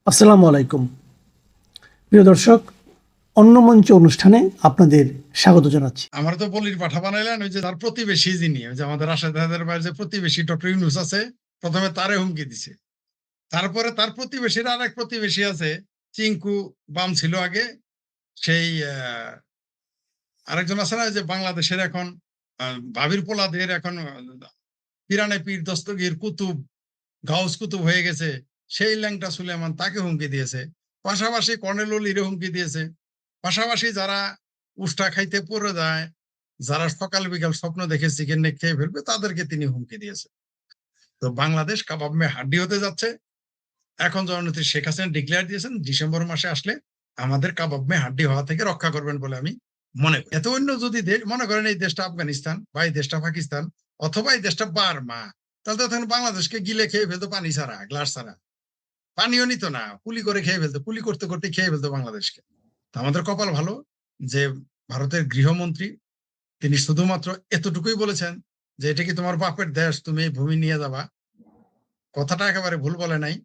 আসসালামু আলাইকুম প্রিয় দর্শক, অন্য মঞ্চ অনুষ্ঠানে আপনাদের স্বাগত জানাচ্ছি। আমার তো বলির পাঠা বানাইলেন ওই যে তার প্রতিবেশী যিনি ওই যে আমাদের রাশেদাদের বাইরে যে প্রতিবেশী ডক্টর ইউনুস আছে, প্রথমে তারে হুমকি দিছে। তারপরে তার প্রতিবেশীর আরেক প্রতিবেশী আছে, চিঙ্কু বাম ছিল আগে, সেই আরেকজন আছে না যে বাংলাদেশের এখন ভাবির পোলাদের এখন পিরানে পীর দস্তগীর কুতুব গাউস কুতুব হয়ে গেছে, সেই ল্যাংটা সুলেমান তাকে হুমকি দিয়েছে। পাশাপাশি কর্নেল অলিরে হুমকি দিয়েছে। পাশাপাশি যারা উষ্টা খাইতে পড়ে যায়, যারা সকাল বিকাল স্বপ্ন দেখে চিকেন নেক খেয়ে ফেলবে, তাদেরকে তিনি হুমকি দিয়েছে। তো বাংলাদেশ কাবাব মে হাড্ডি হতে যাচ্ছে। এখন জননেত্রী শেখ হাসিনা ডিক্লেয়ার দিয়েছেন ডিসেম্বর মাসে আসলে আমাদের কাবাব মে হাড্ডি হওয়া থেকে রক্ষা করবেন বলে আমি মনে করি। এত অন্য যদি দেশ মনে করেন এই দেশটা আফগানিস্তান বা এই দেশটা পাকিস্তান অথবা এই দেশটা বার্মা, তাহলে তো তখন বাংলাদেশকে গিলে খেয়ে ফেলতো পানি ছাড়া, গ্লাস ছাড়া। পানিও নিত না, কুলি করে খেয়ে ফেলতো, কুলি করতে করতে খেয়ে ফেলতো বাংলাদেশকে। তো আমাদের কপাল ভালো যে ভারতের গৃহমন্ত্রী তিনি শুধুমাত্র এতটুকুই বলেছেন যে এটা কি তোমার বাপের দেশ, তুমি এই ভূমি নিয়ে যাবা। কথাটা একেবারে ভুল বলে নাই।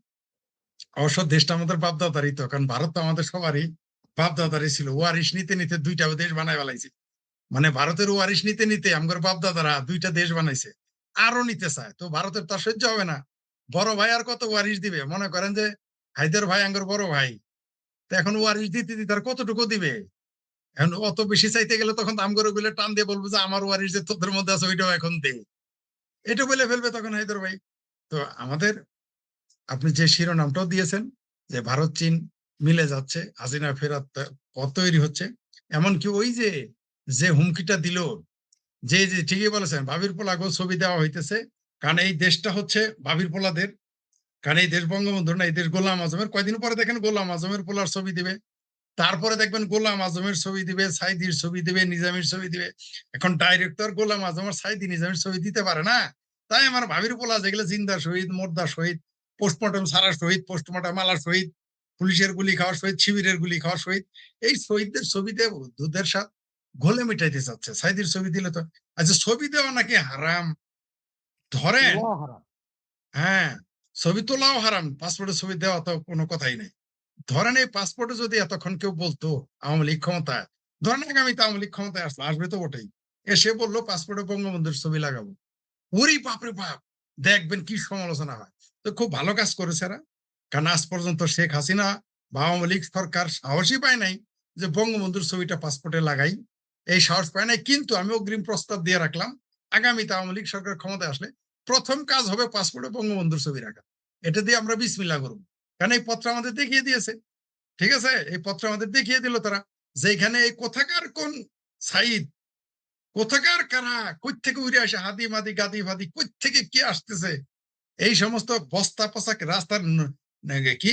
অবশ্য দেশটা আমাদের বাপদাদারই, তো কারণ ভারত তো আমাদের সবারই বাপদাদারই ছিল। ওয়ারিশ নিতে নিতে দুইটা দেশ বানায় ফেলাইছে। মানে ভারতের ওয়ারিশ নিতে নিতে আমার বাপদাদারা দুইটা দেশ বানাইছে, আরো নিতে চায়। তো ভারতের তার সহ্য হবে না। বড় ভাই আর কত ওয়ারিশ দিবে? মনে করেন যে হায়দার ভাই আঙ্গর বড় ভাই, তো এখন ওয়ারিশ দিতে দিতে আর কতটুকু দিবে? এখন অত বেশি চাইতে গেলে তখন দাম করে বলে টান দিয়ে বলবো যে আমার ওয়ারিশ যে তোদের মধ্যে আছে ওইটাও এখন দে। এটা বলে ফেলবে তখন হায়দার ভাই। তো আমাদের আপনি যে শিরোনামটাও দিয়েছেন যে ভারত চীন মিলে যাচ্ছে, হাসিনা ফেরার পথ তৈরি হচ্ছে। এমনকি ওই যে যে হুমকিটা দিল, যে যে ঠিকই বলেছেন ভাবির পোলাগো ছবি দেওয়া হইতেছে। কারণ এই দেশটা হচ্ছে ভাবির পোলাদের, কারণ এই দেশ বঙ্গবন্ধুর না, এই দেশ গোলাম আজমের। কয়দিন পরে দেখেন গোলাম আজমের পোলার ছবি দিবে, তারপরে দেখবেন গোলাম আজমের ছবি দিবে, সাইদির ছবি দিবে, নিজামের ছবি দিবে। এখন ডাইরেক্টর গোলাম আজম আর সাইদি নিজামের ছবি দিতে পারে না। তাই আমার ভাবির পোলা যেগুলো জিন্দা শহীদ, মোর্দা শহীদ, পোস্টমর্টম সারা শহীদ, পোস্টমর্টম মালার শহীদ, পুলিশের গুলি খাওয়ার শহীদ, শিবিরের গুলি খাওয়ার শহীদ, এই শহীদদের ছবিতে দুধের সাথে ঘোলে মিটাইতে চাচ্ছে। সাইদির ছবি দিলে তো আচ্ছা, ছবি দেওয়া নাকি হারাম ধরেন? হ্যাঁ, ছবি তোলাও হারাম, পাসপোর্টের ছবি দেওয়া তো কোনো কথাই নেই। ধরেন এই পাসপোর্টে যদি এতক্ষণ কেউ বলতো আওয়ামী লীগ ক্ষমতায়, ধরেন আগামীতে আওয়ামী লীগ ক্ষমতায় আসলো, আসবে তো বটেই, এসে বললো পাসপোর্টে বঙ্গবন্ধুর ছবি লাগাবো, ওরে বাপরে বাপ, দেখবেন কি সমালোচনা হয়। তো খুব ভালো কাজ করেছে এরা। কারণ আজ পর্যন্ত শেখ হাসিনা বা আওয়ামী লীগ সরকার সাহসই পায় নাই যে বঙ্গবন্ধুর ছবিটা পাসপোর্টে লাগাই, এই সাহস পায় নাই। কিন্তু আমি অগ্রিম প্রস্তাব দিয়ে রাখলাম, আগামীতে আওয়ামী লীগ সরকার ক্ষমতায় আসলে প্রথম কাজ হবে পাসপোর্টে বঙ্গবন্ধুর ছবি রাখা। এটা দিয়ে আমরা বিসমিল্লাহ করবো। কারণ এই পত্র আমাদের দেখিয়ে দিয়েছে, ঠিক আছে, এই পত্র আমাদের দেখিয়ে দিল তারা, যে এখানে এই কোথাকার কোন সাইদ, কোথাকার কারা, কই থেকে উড়ে আসে, হাদি মাদি গাদি ফাদি, কই থেকে কে আসতেছে, এই সমস্ত বস্তা পোশাক রাস্তার কি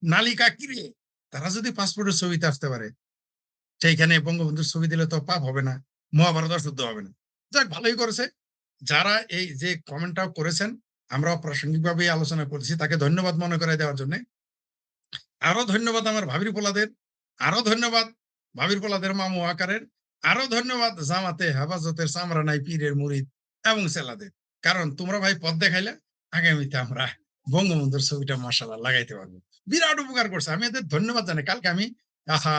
নালিকা কিরে, তারা যদি পাসপোর্টের ছবিতে আসতে পারে, সেইখানে বঙ্গবন্ধুর ছবি দিলে তো পাপ হবে না, মহাভারত শুদ্ধ হবে না। যাক, ভালোই করেছে। যারা এই যে কমেন্টটাও করেছেন, আমরা প্রাসঙ্গিকভাবে আলোচনা করেছি, তাকে ধন্যবাদ মনে করে দেওয়ার জন্য। আরো ধন্যবাদ আমার ভাবির পোলাদের, আরো ধন্যবাদ ভাবির পোলাদের মামু আকারের, আরো ধন্যবাদ জামাতে হেফাজতের চামড়া নাই পীরের মুরিদ এবং সেলাদের। কারণ তোমরা ভাই পথ দেখাইলে আগামীতে আমরা বঙ্গবন্ধুর ছবিটা মাশাআল্লাহ লাগাইতে পারবো। বিরাট উপকার করছে, আমি এদের ধন্যবাদ জানাই। কালকে আমি আহা,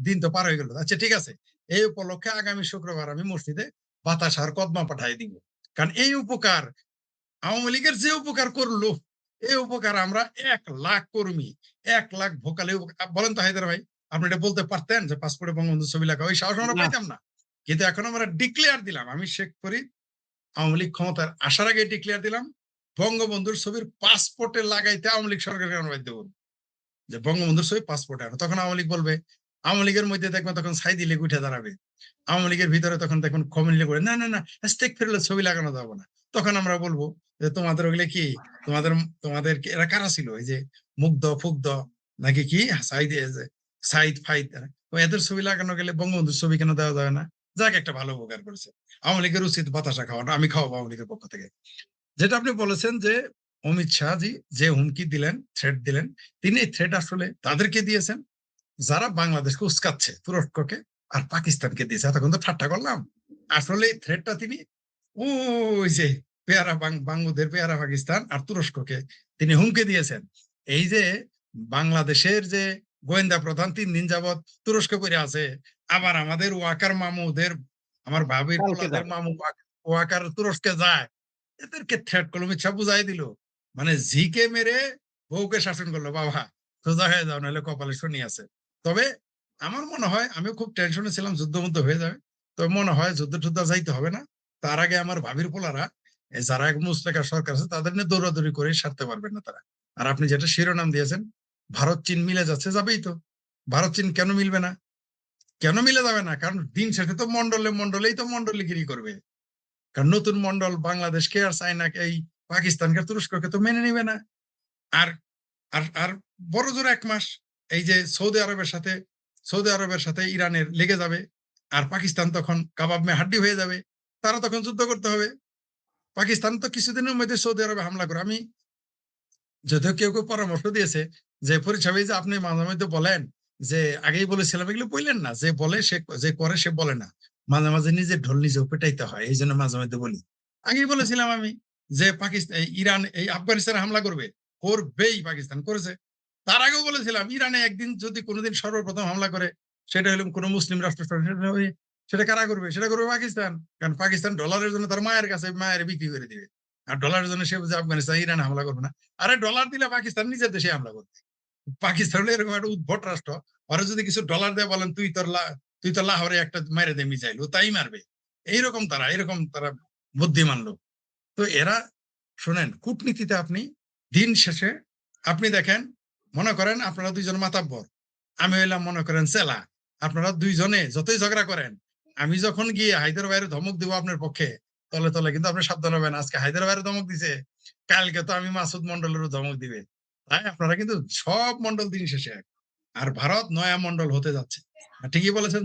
দিন তো পার হয়ে গেল। আচ্ছা ঠিক আছে, এই উপলক্ষে আগামী শুক্রবার আমি মসজিদে বাতাস আর কদমা পাঠাই দিব। কারণ এই উপকার আওয়ামী লীগের যে উপকার করলো, এই উপকার আমরা 1,00,000 কর্মী, 1,00,000 ভোকালে বলেন তো হায়দার ভাই, আপনি এটা বলতে পারতেন যে পাসপোর্টে বঙ্গবন্ধুর ছবি লাগা? ওই সাহস আমরা না, পাইতাম না। কিন্তু এখন আমরা ডিক্লেয়ার দিলাম, আমি শেখ ফরিদ আওয়ামী লীগ ক্ষমতার আসার আগে ডিক্লেয়ার দিলাম, বঙ্গবন্ধুর ছবির পাসপোর্টে লাগাইতে আওয়ামী লীগ সরকারকে আমরা বাধ্য করব যে বঙ্গবন্ধুর ছবি পাসপোর্টে আনো। তখন আওয়ামী লীগ বলবে, আওয়ামী লীগের মধ্যে দেখবেন তখন সাইদি লীগ উঠে দাঁড়াবে। আওয়ামী লীগের ভিতরে তখন দেখুন কমিউনি লীগ করে, না না না, স্টেক ফেরলে ছবি লাগানো যাবে না। তখন আমরা বলবো যে তোমাদের ওগুলো কি, তোমাদের তোমাদের এরা কারা ছিল, এই যে মুগ্ধ ফুগ্ধ নাকি কি সাইদ, সাইদ ফাইদ, তো এদের ছবি লাগানো গেলে বঙ্গবন্ধুর ছবি কেন দেওয়া যাবে না? যাক, একটা ভালো উপকার করেছে। আওয়ামী লীগের উচিত বাতাসা খাওয়ানো, আমি খাওয়াবো আওয়ামী লীগের পক্ষ থেকে। যেটা আপনি বলেছেন যে অমিত শাহজি যে হুমকি দিলেন, থ্রেট দিলেন, তিনি এই থ্রেট আসলে তাদেরকে দিয়েছেন যারা বাংলাদেশকে উস্কাচ্ছে, তুরস্ককে আর পাকিস্তানকে দিয়েছে। এতক্ষণ তো ঠাট্টা করলাম, আসলে এই থ্রেটটা তিনি ওই যে পেয়ারা বাঙ্গুদের পেয়ারা পাকিস্তান আর তুরস্ককে তিনি হুমকি দিয়েছেন। এই যে বাংলাদেশের যে গোয়েন্দা প্রধান ৩ দিন যাবৎ তুরস্ক করে আছে। আবার আমাদের ওয়াকার মামুদের, আমার ভাবির কালকে পোলাদের যাবে। মামু ওয়াকার তুরস্কে যায়। এদেরকে থ্রেট করলো, মিথ্যা বুঝাই দিল। মানে ঝিকে মেরে বউকে শাসন করলো, বাবা সোজা হয়ে যাও নাহলে কপালে শনি আছে। তবে আমার মনে হয়, আমিও খুব টেনশনে ছিলাম যুদ্ধ-মুদ্ধ হয়ে যাবে। তবে মনে হয় যুদ্ধ-টুদ্ধ যাইতে হবে না। তার আগে আমার ভাবির পোলারা, যারা মুস্তাকা সরকার আছে তাদের নিয়ে দৌড়াদৌড়ি করে সারতে পারবেন না তারা। আর আপনি যেটা শিরোনাম দিয়েছেন, ভারত চীন মিলে যাচ্ছে, যাবেই তো। ভারত চীন কেন মিলবে না? কেন মিলে যাবে না? কারণ দিন শেষে তো মন্ডলেই তো মন্ডলিগিরি করবে। কারণ নতুন মন্ডল বাংলাদেশকে আর চায়নাকে, এই পাকিস্তানকে তুরস্ককে তো মেনে নিবে না। আর আর বড় জোর ১ মাস এই যে সৌদি আরবের সাথে ইরানের লেগে যাবে। আর পাকিস্তান তখন কাবাব মে হাড্ডি হয়ে যাবে। তারা তখন যুদ্ধ করতে হবে। পাকিস্তান তো কিছুদিনের মধ্যে সৌদি আরবে হামলা করে। আমি যদিও কেউ পরামর্শ দিয়েছে যে, ফরিদ সাহেব এই যে আপনি মাঝে মধ্যে বলেন যে, আগেই বলেছিলাম, এগুলো বললেন না। যে বলে সে, যে করে সে বলে না। মাঝে নিজের ঢোল নিজেও পেটাইতে হয়। এইজন্য মাঝে মধ্যে বলি। আগেই বলেছিলাম আমি যে ইরান এই আফগানিস্তানে হামলা করবে। করবেই, পাকিস্তান করেছে। তার আগেও বলেছিলাম ইরানে একদিন যদি কোনদিন সর্বপ্রথম হামলা করে, সেটা হলো কোন মুসলিম রাষ্ট্র, সেটা কারা করবে? সেটা করবে পাকিস্তান। কারণ পাকিস্তান ডলারের জন্য তার মায়ের কাছে মায়ের বিক্রি করে দিবে। আর ডলারের জন্য সে বুঝে আফগানিস্তান ইরানে হামলা করবে না। আরে ডলার দিলে পাকিস্তান নিজের দেশে হামলা করবে। পাকিস্তান হলো এরকম একটা উদ্ভট রাষ্ট্র। ওরা যদি কিছু ডলার দিয়ে বলেন, তুই তো লাহোরে একটা মাইরে দে মিসাইল, ও তাই মারবে। এরকম তারা বুদ্ধিমান লোক। তো এরা, শোনেন, কূটনীতিতে আপনি দিন শেষে আপনি দেখেন, মনে করেন আপনারা ২ জন মাতাব্বর। আমি হইলাম মনে করেন চেলা। আপনারা ২ জনে যতই ঝগড়া করেন, আমি যখন গিয়ে হায়দার ভাইয়ের ধমক দিব আপনার পক্ষে, তলে কিন্তু আপনি সাবধান হবেন। আজকে হায়দার ভাইয়ের ধমক দিছে, কালকে তো আমি মাসুদ মন্ডলেরও ধমক দিবে। তাই আপনারা কিন্তু সব মন্ডল দিন শেষে এক। আর ভারত নয়া মন্ডল হতে যাচ্ছে। ঠিকই বলেছেন,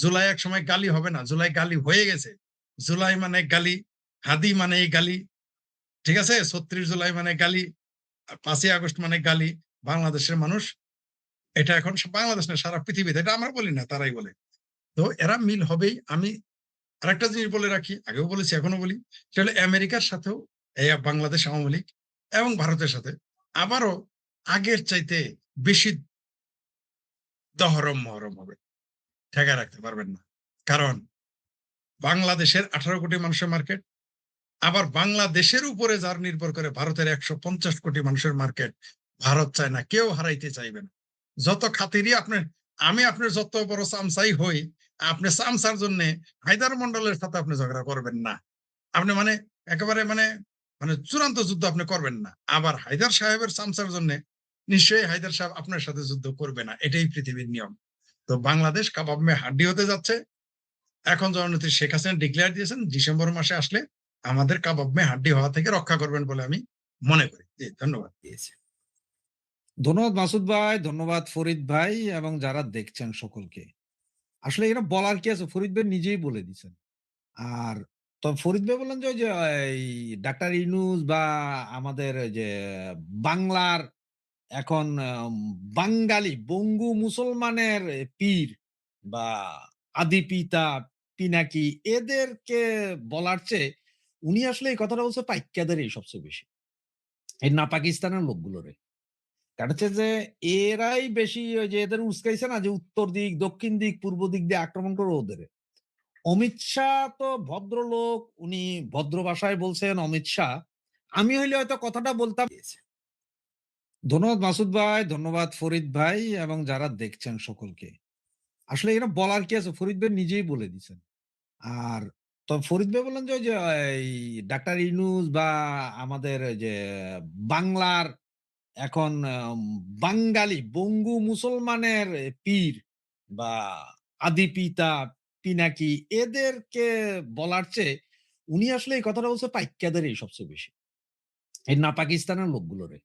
জুলাই একসময় গালি হবে না। জুলাই গালি হয়ে গেছে। জুলাই মানে গালি, হাদি মানে গালি। ঠিক আছে? ৩৬ জুলাই মানে গালি, ৫ই আগস্ট মানে গালি। বাংলাদেশের মানুষ এটা এখন বাংলাদেশ না, সারা পৃথিবীতে। এটা আমরা বলি না, তারাই বলে। তো এরা মিল হবেই। আমি আরেকটা জিনিস বলে রাখি, আগেও বলেছি এখনো বলি। সেটা হলো আমেরিকার সাথেও এই বাংলাদেশ আওয়ামী লীগ এবং ভারতের সাথে আবারও আগের চাইতে বেশি দহরম-মহরম হবে। ঠেকায় রাখতে পারবেন না। কারণ বাংলাদেশের ১৮ কোটি মানুষের মার্কেট, আবার বাংলাদেশের উপরে যার নির্ভর করে ভারতের ১৫০ কোটি মানুষের মার্কেট। ভারত চায় না, কেউ হারাইতে চাইবে না। যত খাতিরই আমি আপনার যত বড় চামচাই হই, আপনি চামচার জন্য হায়দার মন্ডলের সাথে আপনি ঝগড়া করবেন না। আপনি মানে একেবারে মানে চূড়ান্ত যুদ্ধ আপনি করবেন না। আবার হায়দার সাহেবের চামচার জন্য নিশ্চয়ই হায়দার সাহেব আপনার সাথে যুদ্ধ করবে না। এটাই পৃথিবীর নিয়ম। তো বাংলাদেশ কাবাব মে হাড্ডি হতে যাচ্ছে। এখন জননেত্রী শেখ হাসিনা ডিক্লেয়ার দিয়েছেন ডিসেম্বর মাসে আসলে আমাদের কাবাব মে হাড্ডি হওয়া থেকে রক্ষা করবেন বলে আমি মনে করি। জি, ধন্যবাদ। দিয়েছে। ধন্যবাদ মাসুদ ভাই, ধন্যবাদ ফরিদ ভাই এবং যারা দেখছেন সকলকে। আসলে এটা বলার কি আছে? ফরিদ ভাই নিজেই বলে দিছেন। আর ফরিদ ভাই বললেন যে, ওই যে এই ডাক্তার ইউনূস বা আমাদের ওই যে বাংলার এখন বাঙালি বঙ্গু মুসলমানের পীর বা আদি পিতা, পিনাকি এদেরকে বলার চেয়ে উনি আসলে এই কথাটা বলছে পাইক্যাদেরই সবচেয়ে বেশি। এই না পাকিস্তানের লোকগুলোরে। কারণ হচ্ছে যে এরাই বেশি ওই যে এদের উস্কাইছে না যে উত্তর দিক, দক্ষিণ দিক, পূর্ব দিক দিয়ে আক্রমণ করো ওদের। অমিত শাহ তো ভদ্রলোক, উনি ভদ্র ভাষায় বলছেন অমিত শাহ। আমি হইলে হয়তো কথাটা বলতাম। ধন্যবাদ মাসুদ ভাই, ধন্যবাদ ফরিদ ভাই এবং যারা দেখছেন সকলকে। আসলে এটা বলার কি আছে? ফরিদ ভাই নিজেই বলে দিছেন। আর ফরিদ ভাই বললেন যে, ওই যে এই ডাক্তার ইউনূস বা আমাদের ওই যে বাংলার এখন বাঙালি বঙ্গু মুসলমানের পীর বা আদি পিতা, পিনাকি এদেরকে বলার চেয়ে উনি আসলে এই কথাটা বলছে পাইক্যাদেরই সবচেয়ে বেশি। এই না পাকিস্তানের লোকগুলোরে।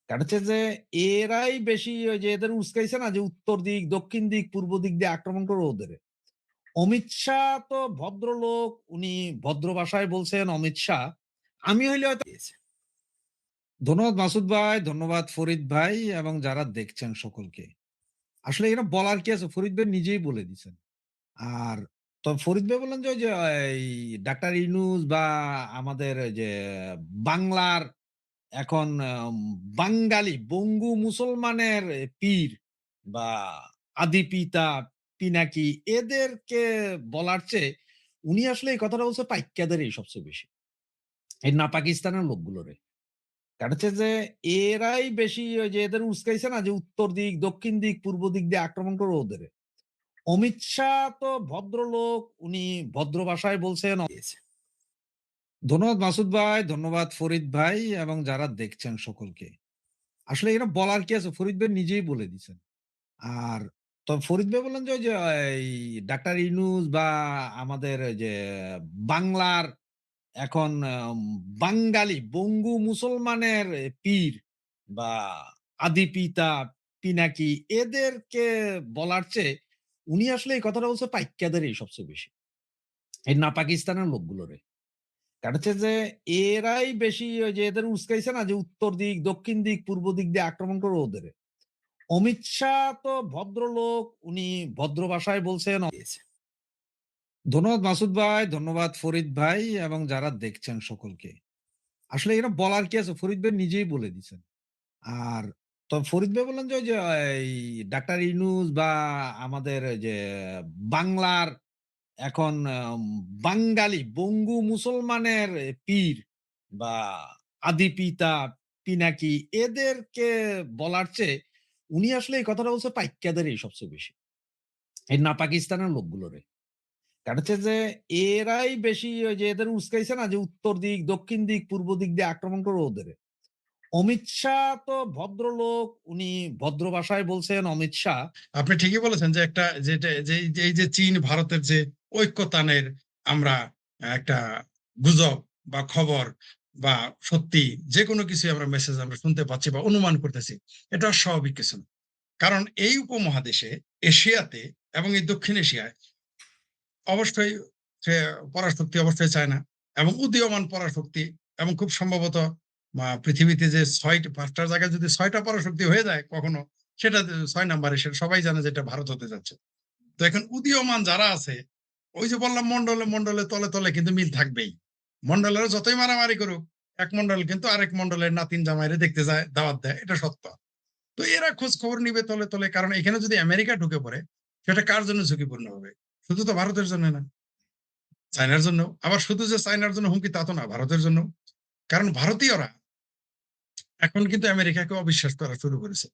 কারণ হচ্ছে যে এরাই বেশি ওই যে এদের উস্কাইছে না যে উত্তর দিক, দক্ষিণ দিক, পূর্ব দিক দিয়ে আক্রমণ করো ওদের। অমিত শাহ তো ভদ্রলোক, উনি ভদ্র ভাষায় বলছেন অমিত শাহ। আমি হইলে হয়তো। ধন্যবাদ মাসুদ ভাই, ধন্যবাদ ফরিদ ভাই এবং যারা দেখছেন সকলকে। আসলে এটা বলার কি আছে? ফরিদ ভাই নিজেই বলে দিছেন। আর ফরিদ ভাই বললেন যে, ওই যে এই ডাক্তার ইউনূস বা আমাদের ওই যে বাংলার এখন বাঙালি বঙ্গু মুসলমানের পীর বা আদি পিতা, পিনাকি এদেরকে বলার চেয়ে উনি আসলে এই কথাটা বলছে পাইক্যাদেরই সবচেয়ে বেশি। এই না পাকিস্তানের লোকগুলোরে। কারণ হচ্ছে যে এরাই বেশি ওই যে এদের উস্কাইছে না যে উত্তর দিক, দক্ষিণ দিক, পূর্ব দিক দিয়ে আক্রমণ করবে ওদের। অমিত শাহ তো ভদ্রলোক, উনি ভদ্র ভাষায় বলছেন ধন্যবাদ মাসুদ ভাই, ধন্যবাদ ফরিদ ভাই এবং যারা দেখছেন সকলকে। আসলে এরা বলার কি আছে? ফরিদ ভাই নিজেই বলে দিছেন। আর ফরিদ ভাই বললেন যে ওই যে এই ডাক্তার ইউনূস বা আমাদের ওই যে বাংলার এখন বাঙালি বঙ্গু মুসলমানের পীর বা আদি পিতা, পিনাকি এদেরকে বলার চেয়ে উনি আসলে এই কথাটা বলছে পাইক্যাদেরই সবচেয়ে বেশি। এই না পাকিস্তানের লোকগুলোরে। কারণ হচ্ছে যে এরাই বেশি ওই যে এদের উস্কাইছে না যে উত্তর দিক, দক্ষিণ দিক, পূর্ব দিক দিয়ে আক্রমণ করবে ওদের। অমিত শাহ তো ভদ্রলোক, উনি ভদ্র ভাষায় বলছেন ধন্যবাদ মাসুদ ভাই, ধন্যবাদ ফরিদ ভাই এবং যারা দেখছেন সকলকে। আসলে এরা বলার কি আছে? ফরিদ ভাই নিজেই বলে দিছেন। আর ফরিদ ভাই বললেন যে ওই যে এই ডাক্তার ইউনূস বা আমাদের ওই যে বাংলার এখন বাঙালি বঙ্গু মুসলমানের পীর বা আদি পিতা, পিনাকি এদেরকে বলার চেয়ে উনি আসলে এই কথাটা বলছে পাইক্যাদেরই সবচেয়ে বেশি। এই না পাকিস্তানের লোকগুলোরে। কারণ হচ্ছে যে এরাই বেশি ওই যে এদের উস্কাইছে না যে উত্তর দিক, দক্ষিণ দিক, পূর্ব দিক দিয়ে আক্রমণ করবে ওদের। অমিত শাহ তো ভদ্রলোক, উনি ভদ্র ভাষায় বলছেন অমিত শাহ আপনি ঠিকই বলেছেন যে একটা যেটা যে এই যে চীন ভারতের যে ঐক্যতানের আমরা একটা গুজব বা খবর বা সত্যি যে কোনো কিছু আমরা মেসেজ আমরা শুনতে পাচ্ছি বা অনুমান করতেছি, এটা স্বাভাবিক কিছু না। কারণ এই উপমহাদেশে, এশিয়াতে এবং এই দক্ষিণ এশিয়ায় অবশ্যই সে পরাশক্তি অবশ্যই চায় না, এবং উদীয়মান পরাশক্তি, এবং খুব সম্ভবত পৃথিবীতে যে 5টা জায়গায় যদি 6টা পরাশক্তি হয়ে যায় কখনো, সেটা 6 নম্বরে, সেটা সবাই জানে যে এটা ভারত হতে যাচ্ছে। তো এখন উদীয়মান যারা আছে, ওই যে বললাম মন্ডলে মন্ডলে তলে তলে কিন্তু মিল থাকবেই। মন্ডলের যতই মারামারি করুক, এক মন্ডল কিন্তু আরেক মন্ডলের নাতিন জামাইরে দেখতে যায়, দাওয়াত দেয়, এটা সত্য। তো এরা খোঁজ খবর নিবে তলে তলে, কারণ এখানে যদি আমেরিকা ঢুকে পড়ে, সেটা কার জন্য ঝুঁকিপূর্ণ হবে? শুধু তো ভারতের জন্য না, চায়নার জন্য। আবার শুধু যে চায়নার জন্য হুমকি তা তো না, ভারতের জন্য। কারণ ভারতীয়রা এখন কিন্তু আমেরিকাকে অবিশ্বাস করা শুরু করেছে,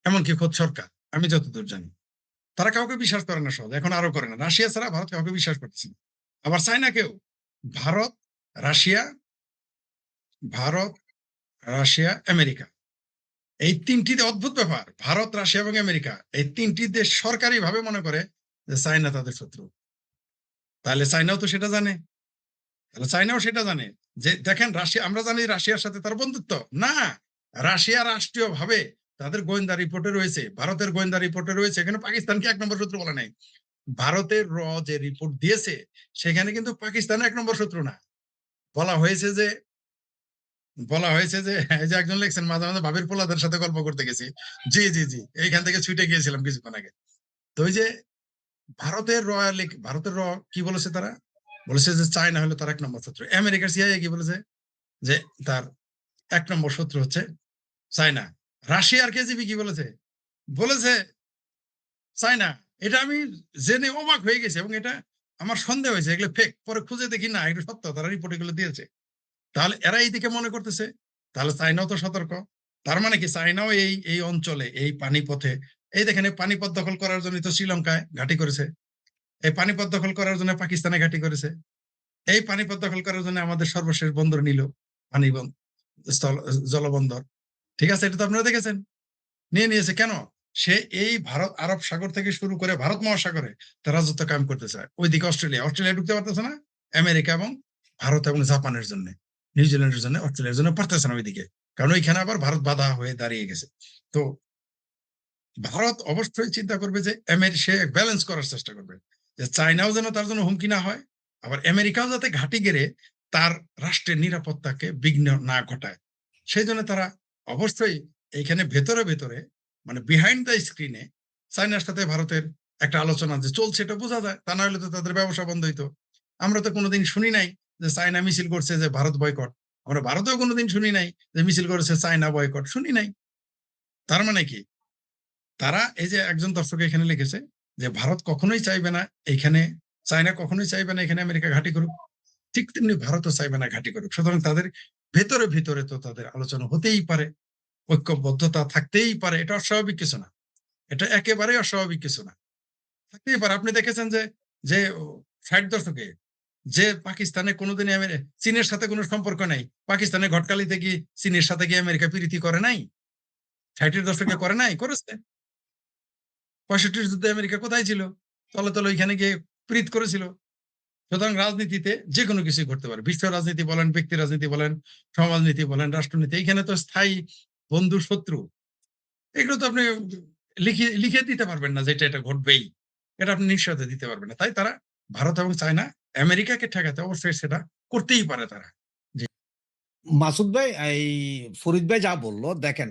এমনকি খোদ সরকার, আমি যতদূর জানি। তারা কাউকে বিশ্বাস করে না সহজে, এখন আরো করে না। রাশিয়া ছাড়া ভারত কাউকে বিশ্বাস করতেছে না। আবার চায়নাকেও। Bharat, Russia, Bharat, Russia, America, এই 3টিতে অদ্ভুত ব্যাপার। ভারত, রাশিয়া এবং আমেরিকা, এই 3টি দেশ সরকারি ভাবে মনে করে যে চায়না তাদের শত্রু। তাহলে চায়নাও তো সেটা জানে। তাহলে চায়নাও সেটা জানে যে দেখেন রাশিয়া, আমরা জানি রাশিয়ার সাথে তার বন্ধুত্ব না। রাশিয়া রাষ্ট্রীয় ভাবে তাদের গোয়েন্দা রিপোর্টে রয়েছে, ভারতের গোয়েন্দা রিপোর্টে রয়েছে, এখানে পাকিস্তানকে 1 নম্বর শত্রু বলা নাই। ভারতের যে রিপোর্ট দিয়েছে, সেখানে কিন্তু পাকিস্তান 1 নম্বর শত্রু না। বলা হয়েছে যে এই যে একজন লিখছেন, মাঝে মাঝে ভাবির পোলাদের সাথে গল্প করতে গেছি। জি জি জি, এইখান থেকে ছুটে গিয়েছিলাম কিছুক্ষণ আগে। তো ওই যে ভারতের কি বলেছে তারা? বলেছে যে চায়না হলো তার 1 নম্বর শত্রু। আমেরিকার সিআইএ কি বলেছে? যে তার 1 নম্বর শত্রু হচ্ছে চায়না। রাশিয়ার কেজিবি কি বলেছে? বলেছে চায়না। এটা আমি জেনে অবাক হয়ে গেছি, এবং এটা আমার সন্দেহ হয়েছে এগুলো ফেক। পরে খুঁজে দেখি না, এটা সত্য, তারা রিপোর্ট এগুলো দিয়েছে। তাহলে এরা এইদিকে মনে করতেছে, তাহলে চায়নাও তো সতর্ক। তার মানে কি চায়নাও এই অঞ্চলে, এই পানিপথে, এই দেখেন এই পানিপথ দখল করার জন্য তো শ্রীলঙ্কায় ঘাঁটি করেছে, এই পানিপথ দখল করার জন্য পাকিস্তানে ঘাঁটি করেছে, এই পানিপথ দখল করার জন্য আমাদের সর্বশেষ বন্দর নিল, পানি স্থল জলবন্দর। ঠিক আছে, এটা তো আপনারা দেখেছেন। নিয়ে নিয়েছে কেন? সে এই ভারত আরব সাগর থেকে শুরু করে ভারত মহাসাগরে তার রাজত্ব কায়েম করতে চায়। ওইদিকে অস্ট্রেলিয়া ঢুকতে পারতেছে না, আমেরিকা এবং ভারত এবং জাপানের জন্য, নিউজিল্যান্ডের জন্য, অস্ট্রেলিয়ার জন্য পারতেছে না ওইদিকে, কারণ ওইখানে আবার ভারত বাধা হয়ে দাঁড়িয়ে গেছে। তো ভারত অবশ্যই চিন্তা করবে যে সে ব্যালেন্স করার চেষ্টা করবে, যে চায়নাও যেন তার জন্য হুমকি না হয়, আবার আমেরিকাও যাতে ঘাঁটি গেড়ে তার রাষ্ট্রের নিরাপত্তাকে বিঘ্ন না ঘটায়। সেই জন্য তারা অবশ্যই এইখানে ভেতরে ভেতরে, মানে বিহাইন্ড দ্য স্ক্রিনে, চায়নার সাথে ভারতের একটা আলোচনা যে চলছে, এটা বোঝা যায়। তা না হলে তো তাদের ব্যবসা বন্ধ হইতো। আমরা তো কোনোদিন শুনি নাই যে চায়না মিছিল করছে যে ভারত বয়কট। আমরা ভারতেও কোনোদিন শুনি নাই যে মিছিল করেছে চায়না বয়কট, শুনি নাই। তার মানে কি, তারা এই যে একজন দর্শক এখানে লিখেছে যে ভারত কখনোই চাইবে না এখানে, চায়না কখনোই চাইবে না এখানে আমেরিকা ঘাঁটি করুক, ঠিক তেমনি ভারতও চাইবে না ঘাঁটি করুক। সুতরাং তাদের ভেতরে ভেতরে তো তাদের আলোচনা হতেই পারে, ঐক্যবদ্ধতা থাকতেই পারে, এটা অস্বাভাবিক কিছু না, এটা একেবারেই অস্বাভাবিক কিছু না, থাকতেই পারে। আপনি দেখেছেন যে যে ৬০ দশকে যে পাকিস্তানে কোনোদিনই চীনের সাথে কোনো সম্পর্ক নাই, পাকিস্তানে ঘটকালিতে কি চীনের সাথে কি আমেরিকা প্রীতি করে নাই? ৬০-এর দশকে করে নাই? করেছে। ৬৫-র যুদ্ধে আমেরিকা কোথায় ছিল? তলে, তলে ওইখানে গিয়ে প্রীত করেছিল। সুতরাং রাজনীতিতে যেকোনো কিছুই ঘটতে পারে। বিশ্ব রাজনীতি বলেন, ব্যক্তি রাজনীতি বলেন, সমাজনীতি বলেন, রাষ্ট্রনীতি, এইখানে তো স্থায়ী বন্ধু শত্রু এগুলো তো আপনি লিখে দিতে পারবেন না যে এটা ঘটবেই। এটা আপনি নিশ্চয়তা দিতে পারবেন না। তাই তারা ভারত এবং চায়না আমেরিকাকে ঠেকাতে অবশ্যই সেটা করতেই পারে তারা। জি, মাসুদ ভাই, এই ফরিদ ভাই যা বলল, দেখেন,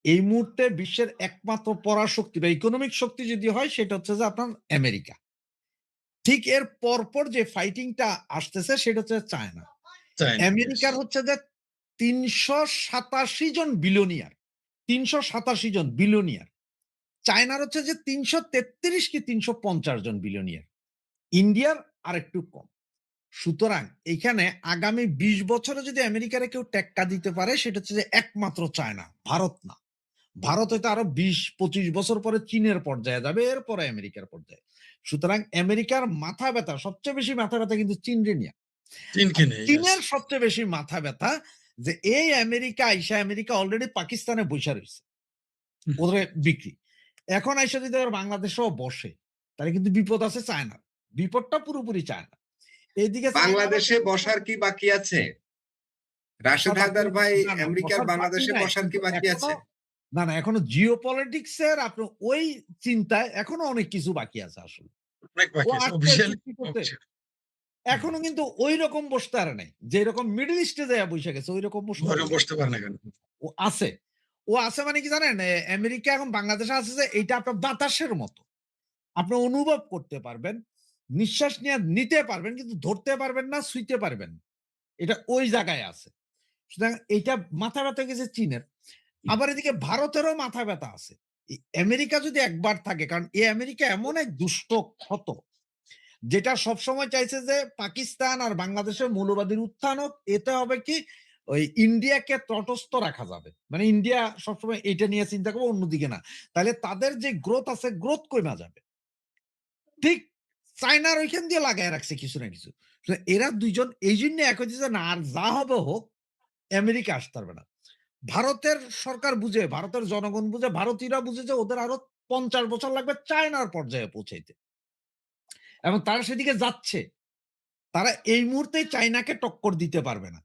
এই মুহূর্তে বিশ্বের একমাত্র পরাশক্তি বা ইকোনমিক শক্তি যদি হয় সেটা হচ্ছে যে আপনার আমেরিকা। ঠিক এর পরপর যে ফাইটিংটা আসতেছে সেটা হচ্ছে চায়না। China, yes. আমেরিকার হচ্ছে যে ৩৮৭ জন বিলিয়নিয়ার, ৩৮৭ জন বিলিয়নিয়ার। চায়নার হচ্ছে যে ৩৩৩ কি ৩৫০ জন বিলিয়নিয়ার। ইন্ডিয়ার আরেকটু কম। সুতরাং এইখানে আগামী ২০ বছরে যদি আমেরিকারে কেউ টেক্কা দিতে পারে সেটা হচ্ছে যে একমাত্র চায়না, ভারত না। ভারত হয়তো আরো ২০-২৫ বছর পরে চীনের পর্যায়ে যাবে, এরপরে আমেরিকার পর্যায়ে। সুতরাং আমেরিকার মাথা ব্যথা, সবচেয়ে বেশি মাথা ব্যথা কিন্তু চীনরে নিয়া। চীনকে আর নিয়ে, ইয়েস। চীনের সবচেয়ে বেশি মাথা ব্যথা যে এই আমেরিকা আইসা, আমেরিকা অলরেডি পাকিস্তানে বইসা রইছে ওদের বিক্রি। এখন আইসা যদি আবার বাংলাদেশেও বসে, তাহলে কিন্তু বিপদ আছে চায়নার। বিপদটা পুরোপুরি চায়না। এইদিকে চায়না আবার বাংলাদেশে বসার কি বাকি আছে? বসা রাশেদ বাকি, হায়দার ভাই, না, না, আমেরিকার বসার বাকি বাংলাদেশে নাই। বসার কি কিন্তু বাকি এখনো, আছে? না, না, এখনো জিওপলিটিক্স এর আপনার ওই চিন্তায় এখনো অনেক কিছু বাকি আছে আসলে। অনেক ও বাকি আছে আসছে অফিসিয়ালি। চুক্তি করতে। এখনো কিন্তু ঐরকম বসতে পারে নাই। যেরকম মিডল ইস্টে যাইয়া বইসা গেছে ঐরকম বসতে পারে নাই। বসতে পারে না কেন? ও আছে। ও আছে মানে কি জানেন? আমেরিকা এখন বাংলাদেশে আছে যে এইটা আপনার বাতাসের মতো। আপনি অনুভব করতে পারবেন, নিঃশ্বাস নিতে পারবেন কিন্তু ধরতে পারবেন না, ছুঁইতে পারবেন না। এটা ওই জায়গায় আছে। সুতরাং এইটা মাথা ব্যথা গেছে চীনের। আবার এদিকে ভারতেরও মাথা ব্যথা আছে। এই আমেরিকা যদি একবার থাকে, কারণ এই আমেরিকা এমন এক দুষ্ট ক্ষত, যেটা সবসময় চাইছে যে পাকিস্তান আর বাংলাদেশের মৌলবাদীর উত্থান হোক, এতে হবে কি ওই ইন্ডিয়াকে তটস্থ রাখা যাবে। মানে ইন্ডিয়া সবসময় এটা নিয়ে চিন্তা করবে, অন্যদিকে না। তাহলে তাদের যে গ্রোথ আছে, গ্রোথ কমে যাবে। ঠিক চায়নার ওইখান দিয়ে লাগায় রাখছে কিছু না কিছু। এরা ২ জন এইজন্য এক হইছে যে না, আর যা হবে হোক, আমেরিকা আসতে পারবে না। ভারতের সরকার বুঝে, ভারতের জনগণ বুঝে, ভারতীয়রা বুঝে যে ওদের আরো ৫০ বছর লাগবে চায়নার পর্যায়ে পৌঁছাইতে। এবং তারা সেদিকে যাচ্ছে। তারা এই মুহূর্তে চায়নাকে টক্কর দিতে পারবে না।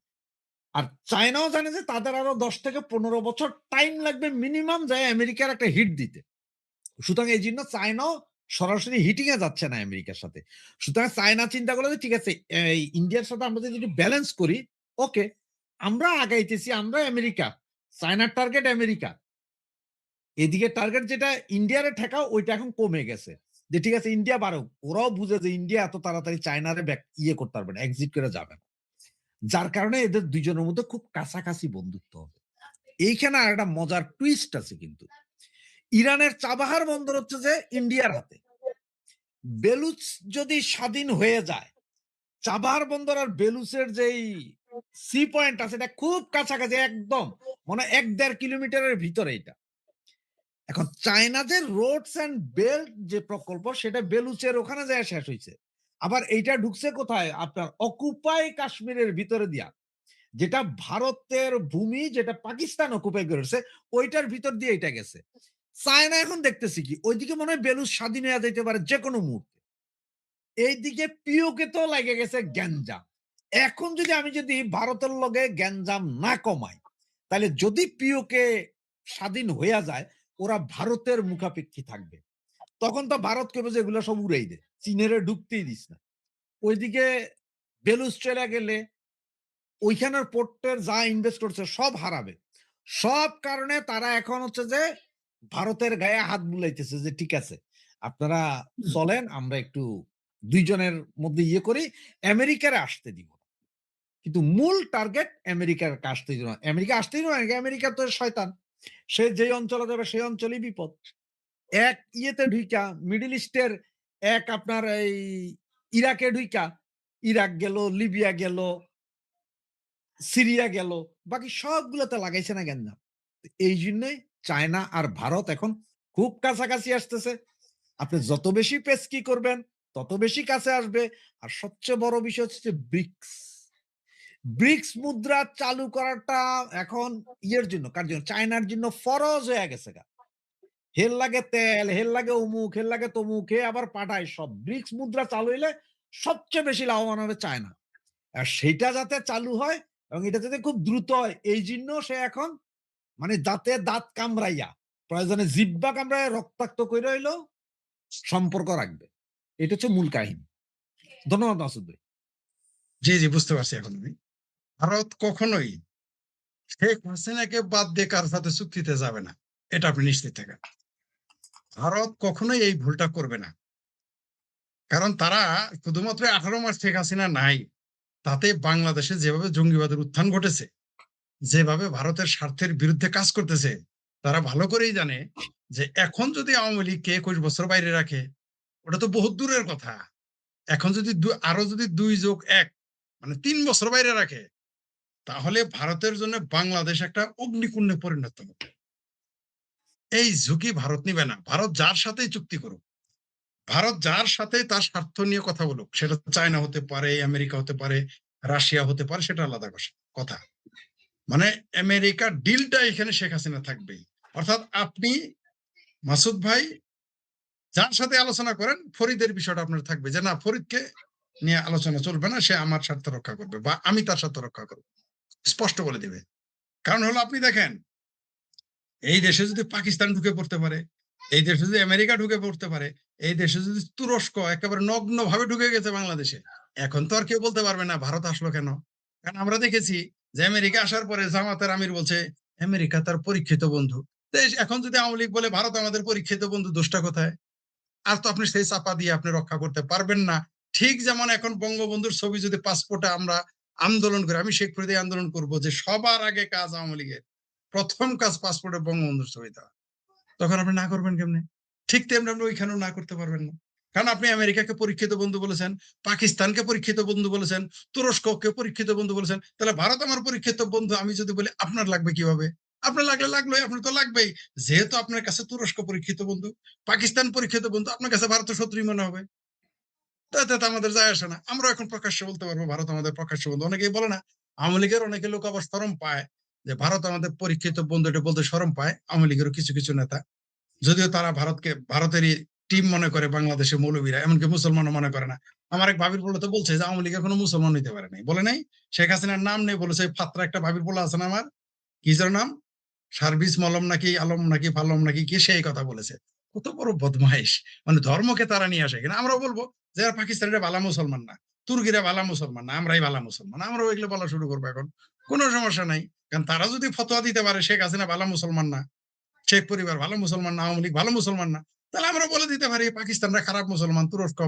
আর চায়নাও জানে যে তাদের আরো ১০ থেকে ১৫ বছর টাইম লাগবে মিনিমাম যায় আমেরিকার একটা হিট দিতে। সুতরাং এইজন্য চায়নাও সরাসরি হিটিং এ যাচ্ছে না আমেরিকার সাথে। সুতরাং চায়না চিন্তা করলো যে ঠিক আছে, এই ইন্ডিয়ার সাথে আমরা যদি একটু ব্যালেন্স করি, ওকে, আমরা আগাইতেছি, আমরা আমেরিকা। চায়নার টার্গেট আমেরিকা। এদিকে টার্গেট যেটা ইন্ডিয়ারে ঠেকাও, ওইটা এখন কমে গেছে। যে ঠিক আছে ইন্ডিয়া বাড়ুক। ওরাও বুঝে যে ইন্ডিয়া এত তাড়াতাড়ি চায়নারে ইয়ে করতে পারবে না, এক্সিট করে যাবে না। যার কারণে এদের ২ জনের মধ্যে খুব কাছাকাছি বন্ধুত্ব হবে। এইখানে আরেকটা মজার টুইস্ট আছে কিন্তু। ইরানের চাবাহার বন্দর হচ্ছে যে ইন্ডিয়ার হাতে। বেলুচ যদি স্বাধীন হয়ে যায়, চাবাহার বন্দর আর বেলুচের যেই সি পয়েন্ট আছে এটা খুব কাছাকাছি, একদম মানে ১-১.৫ কিলোমিটারের ভিতরে এটা। এখন চায়না যে রোডস অ্যান্ড বেল্ট যে প্রকল্প সেটা বেলুচের ওখানে যায় শেষ হইছে। আবার এইটা ঢুকছে কোথায়? আপনার অকুপাই কাশ্মীরের ভিতরে দিয়া। যেটা ভারতের ভূমি, যেটা পাকিস্তান অকুপাই করেছে, ওইটার ভিতর দিয়ে এটা গেছে। চায়না এখন দেখতেছি কি ওইদিকে মনে হয় বেলুচ স্বাধীন হয়ে যাইতে পারে যেকোনো মুহূর্তে। এইদিকে পিওকে তো লাগে গেছে গ্যাঞ্জাম। এখন যদি ভারতের লগে গ্যাঞ্জাম না কমাই, তাহলে যদি পিওকে স্বাধীন হইয়া যায়, ওরা ভারতের মুখাপেক্ষী থাকবে। তখন তো ভারত কইবে যে এগুলো সব উড়াই দে। চীনেরে ঢুকতেই দিস না। ওইদিকে বেলুচ চলে গেলে ওইখানের পোর্টের যা ইনভেস্ট করছে সব হারাবে। সব কারণে তারা এখন হচ্ছে যে ভারতের গায়ে হাত বুলাইতেছে যে ঠিক আছে, আপনারা চলেন, আমরা একটু ২ জনের মধ্যে ইয়ে করি, আমেরিকারে আসতে দিব না। কিন্তু মূল টার্গেট আমেরিকার আসতেই না। আমেরিকা আসতেই নয়, আমেরিকা তো শয়তান। সে যেই অঞ্চলে যাবে সেই অঞ্চলেই বিপদ। এক ইয়েতে ঢুইকা মিডল ইস্টের এক আপনার এই ইরাকে ঢুইকা, ইরাক গেল, লিবিয়া গেল, সিরিয়া গেল, বাকি সবগুলোতে লাগাইছে না গ্যান্জাম। এই জন্যই চায়না আর ভারত এখন খুব কাছাকাছি আসতেছে। আপনি যত বেশি পেচকি করবেন, তত বেশি কাছে আসবে। আর সবচেয়ে বড় বিষয় হচ্ছে ব্রিক্স। ব্রিক্স মুদ্রা চালু করাটা এখন ইয়ের জন্য, কার জন্য? চায়নার জন্য ফরজ হয়ে গেছে গা। হেল লাগে তেল, হেল লাগে অমুক, হেল লাগে তমুক, হে আবার পাঠায় সব। ব্রিক্স মুদ্রা চালু হইলে সবচেয়ে বেশি লাভবান হবে চায়না। আর সেইটা যাতে চালু হয় এবং এটা যাতে খুব দ্রুত হয়, এই জন্য সে এখন মানে দাঁতে দাঁত কামড়াইয়া, প্রয়োজনে জিহ্বা কামড়াইয়া রক্তাক্ত কইরা হইলেও সম্পর্ক রাখবে। এটা হচ্ছে মূল কাহিনী। ধন্যবাদ মাসুদ ভাই। জি, বুঝতে পারছি এখন আমি। ভারত কখনোই শেখ হাসিনাকে বাদ দিয়ে কারোর সাথে চুক্তিতে যাবে না। এটা আপনি নিশ্চিত থাকেন। ভারত কখনোই এই ভুলটা করবে না। কারণ তারা শুধুমাত্র 18 মাস শেখ হাসিনা নাই, তাতে বাংলাদেশে যেভাবে জঙ্গিবাদের উত্থান ঘটেছে, যেভাবে ভারতের স্বার্থের বিরুদ্ধে কাজ করতেছে, তারা ভালো করেই জানে যে এখন যদি আওয়ামী লীগকে 21 বছর বাইরে রাখে, ওটা তো বহুত দূরের কথা। এখন যদি আরো যদি 2+1 মানে 3 বছর বাইরে রাখে, তাহলে ভারতের জন্য বাংলাদেশ একটা অগ্নিকুণ্ডে পরিণত হবে। এই ঝুঁকি ভারত নিবে না। ভারত যার সাথেই চুক্তি করুক, ভারত যার সাথে তার স্বার্থ নিয়ে কথা বলুক, সেটা চায়না হতে পারে, আমেরিকা হতে পারে, রাশিয়া হতে পারে, সেটা আলাদা কথা। মানে আমেরিকার ডিলটা এখানে শেখ হাসিনা থাকবেই। অর্থাৎ আপনি মাসুদ ভাই যার সাথে আলোচনা করেন, ফরিদের বিষয়টা আপনার থাকবে যে না, ফরিদকে নিয়ে আলোচনা চলবে না, সে আমার স্বার্থ রক্ষা করবে বা আমি তার স্বার্থ রক্ষা করবো, স্পষ্ট বলে দিবে। কারণ হলো আপনি দেখেন, এই দেশে যদি পাকিস্তান ঢুকে পড়তে পারে, এই দেশে যদি আমেরিকা ঢুকে পড়তে পারে, এই দেশে যদি তুরস্ক একেবারে নগ্ন ভাবে ঢুকে গেছে বাংলাদেশে, এখন তো আর কেউ বলতে পারবে না ভারত আসলো কেন। কারণ আমরা দেখেছি যে আমেরিকা আসার পরে জামাতের আমির বলছে আমেরিকা তার পরীক্ষিত বন্ধু। এখন যদি আওয়ামী লীগ বলে ভারত আমাদের পরীক্ষিত বন্ধু, দোষটা কোথায়? আর তো আপনি সেই চাপা দিয়ে আপনি রক্ষা করতে পারবেন না। ঠিক যেমন এখন বঙ্গবন্ধুর ছবি যদি পাসপোর্টে আমরা আন্দোলন করি, আমি শেখ ফরিদে আন্দোলন করব যে সবার আগে কাজ আওয়ামী লীগের, প্রথম কাজ পাসপোর্টে বঙ্গবন্ধুর ছবি দেওয়া, তখন আপনি না করবেন কেমনে? ঠিক তেমনি আপনি ওইখানেও না করতে পারবেন না। কারণ আপনি আমেরিকাকে পরীক্ষিত বন্ধু বলেছেন, পাকিস্তানকে পরীক্ষিত বন্ধু বলেছেন, তুরস্ককে পরীক্ষিত বন্ধু বলেছেন, তাহলে ভারত আমার পরীক্ষিত বন্ধু আমি যদি বলি আপনার লাগবে কিভাবে? আপনার লাগলে লাগলোই, আপনার তো লাগবেই। যেহেতু আপনার কাছে তুরস্ক পরীক্ষিত বন্ধু, পাকিস্তান পরীক্ষিত বন্ধু, আপনার কাছে ভারত শত্রুই মনে হবে। তাতে তো আমাদের যায় আসে না। আমরা এখন প্রকাশ্যে বলতে পারবো ভারত আমাদের প্রকাশ্য বন্ধু। অনেকেই বলে না, আওয়ামী লীগের অনেকে লোক আবার শরম পায় যে ভারত আমাদের পরীক্ষিত বন্ধু, এটা বলতে শরম পায় আওয়ামী লীগেরও কিছু নেতা। যদিও তারা ভারতকে ভারতেরই টিম মনে করে, বাংলাদেশের মৌলবীরা, এমনকি মুসলমানও মনে করে না। আমার এক ভাবির পোলা তো বলছে যে আওয়ামী লীগের কোনো মুসলমান নিতে পারে নাই, বলে নাই শেখ হাসিনার নাম নেই, বলেছে ফাত্রা একটা ভাবির পোলা আছে না আমার, কি যেন নাম, সার্ভিস মলম নাকি আলম নাকি ফালম নাকি কি, সেই কথা বলেছে। কত বড় বদমাইশ। মানে ধর্মকে তারা নিয়ে আসে কিনা। আমরাও বলবো যে পাকিস্তানিরা ভালা মুসলমান না, তুর্কিরা ভালা মুসলমান না, আমরাই ভালা মুসলমান, আমরাও এগুলো বলা শুরু করবো এখন। কোনো সমস্যা নাই। কারণ তারা যদি ফতোয়া দিতে পারে শেখ হাসিনা ভালা মুসলমান না, শেখ পরিবার ভালো মুসলমান না, আওয়ামী লীগ ভালো মুসলমান না, তাহলে আমরা বলে দিতে পারি পাকিস্তানরা খারাপ মুসলমান, তুরস্ক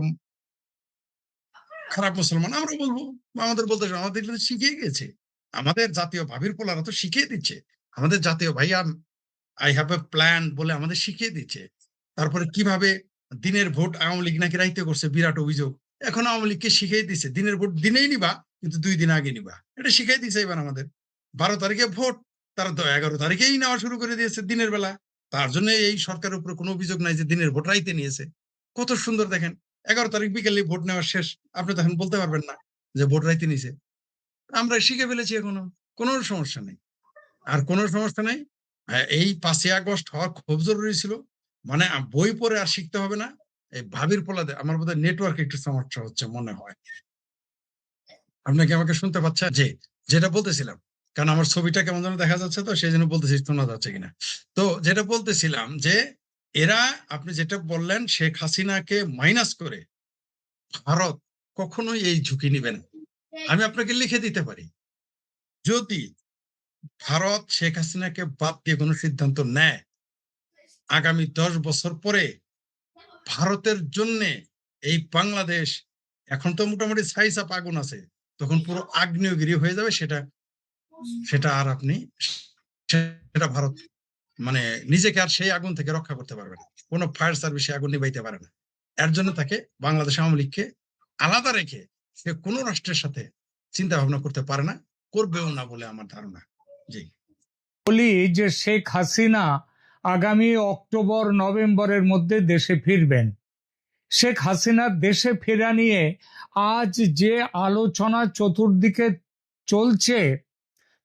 খারাপ মুসলমান, আমরা বলবো। আমাদের বলতে আমাদের এগুলো শিখিয়ে গেছে। আমাদের জাতীয় ভাবির পোলারা তো শিখিয়ে দিচ্ছে। আমাদের জাতীয় ভাইয়া আই হ্যাভ এ প্ল্যান বলে আমাদের শিখিয়ে দিচ্ছে। তারপরে কিভাবে দিনের ভোট আওয়ামী লীগ নাকি রাইতে করছে, বিরাট অভিযোগ। এখন আওয়ামী লীগকে শিখিয়ে দিচ্ছে দিনের ভোট দিনেই নিবা, কিন্তু 2 দিন আগে নিবা। এটা শিখিয়ে দিচ্ছে এবার আমাদের। 12 তারিখে ভোট, তারা 11 তারিখেই নেওয়া শুরু করে দিয়েছে দিনের বেলা। তার জন্য এই সরকারের উপরে কোনো অভিযোগ নাই যে দিনের ভোট রাইতে নিয়েছে। কত সুন্দর দেখেন, 11 তারিখ বিকেলে ভোট নেওয়া শেষ। আপনি তখন বলতে পারবেন না যে ভোট রাইতে নিছে। আমরা শিখে ফেলেছি এখনো, কোনো সমস্যা নেই। আর কোনো সমস্যা নাই। এই 5ই আগস্ট হওয়া খুব জরুরি ছিল। মানে বই পড়ে আর শিখতে হবে না। এই ভাবির পোলাদের আমার বোধহয় নেটওয়ার্ক একটু সমস্যা হচ্ছে মনে হয়। আপনি কি আমাকে শুনতে পাচ্ছেন? জি, যেটা বলতেছিলাম। কারণ আমার ছবিটা কেমন যেন দেখা যাচ্ছে, তো সেজন্য বলতেছি শোনা যাচ্ছে কিনা। তো যেটা বলতেছিলাম যে এরা, আপনি যেটা বললেন শেখ হাসিনাকে মাইনাস করে ভারত কখনোই এই ঝুঁকি নিবে না। আমি আপনাকে লিখে দিতে পারি। যদি ভারত শেখ হাসিনাকে বাদ দিয়ে কোনো সিদ্ধান্ত নেয়, আগামী 10 বছর পরে ভারতের জন্যে এই বাংলাদেশ, এখন তো মোটামুটি ছাই চাপ আগুন আছে। তখন পুরো আগ্নেয়গিরি হয়ে যাবে, সেটা সেটা আর আপনি সেটা ভারত মানে নিজেকে আর সেই আগুন থেকে রক্ষা করতে পারবে না। কোনো ফায়ার সার্ভিসে আগুন নিভাইতে পারে না। এর জন্য তাকে বাংলাদেশ আওয়ামী লীগকে আলাদা রেখে সে কোনো রাষ্ট্রের সাথে চিন্তা ভাবনা করতে পারে না, করবেও না বলে আমার ধারণা। জি। বলি যে শেখ হাসিনা আগামী অক্টোবর নভেম্বরের মধ্যে দেশে ফিরবেন। শেখ হাসিনার দেশে ফেরা নিয়ে আজ যে আলোচনা চতুর্দিকে চলছে,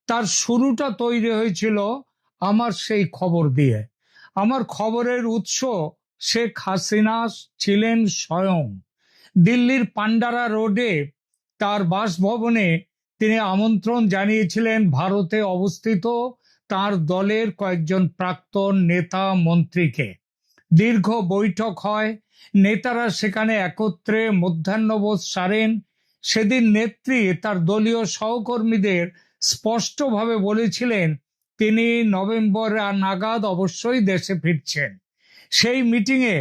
তার শুরুটা তৈরি হয়েছিল আমার সেই খবর দিয়ে। আমার খবরের উৎস শেখ হাসিনা ছিলেন স্বয়ং। দিল্লির পান্ডারা রোডে তার বাসভবনে তিনি আমন্ত্রণ জানিয়েছিলেন ভারতে অবস্থিত তার দলের কয়েকজন প্রাক্তন নেতা মন্ত্রীকে। দীর্ঘ বৈঠক হয়, নেতারা সেখানে একত্রে মধ্যাহ্নভোজ সারেন। সেদিন নেত্রী তার দলীয় সহকর্মীদের স্পষ্টভাবে বলেছিলেন তিনি নভেম্বর নাগাদ অবশ্যই দেশে ফিরছেন। সেই মিটিংয়ে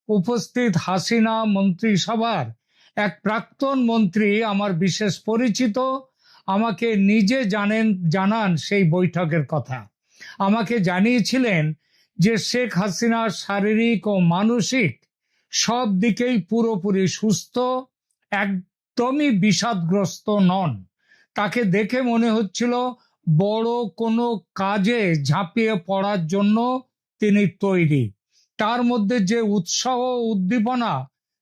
উপস্থিত হাসিনা মন্ত্রিসভার এক প্রাক্তন মন্ত্রী, আমার বিশেষ পরিচিত, আমাকে নিজে জানান সেই বৈঠকের কথা। আমাকে জানিয়েছিলেন যে শেখ হাসিনা শারীরিক ও মানসিক সব দিকেই পুরোপুরি সুস্থ, একদমই বিষাদগ্রস্ত নন। তাকে দেখে মনে হচ্ছিল বড় কোনো কাজে ঝাঁপিয়ে পড়ার জন্য তিনি তৈরি। তার মধ্যে যে উৎসাহ ও উদ্দীপনা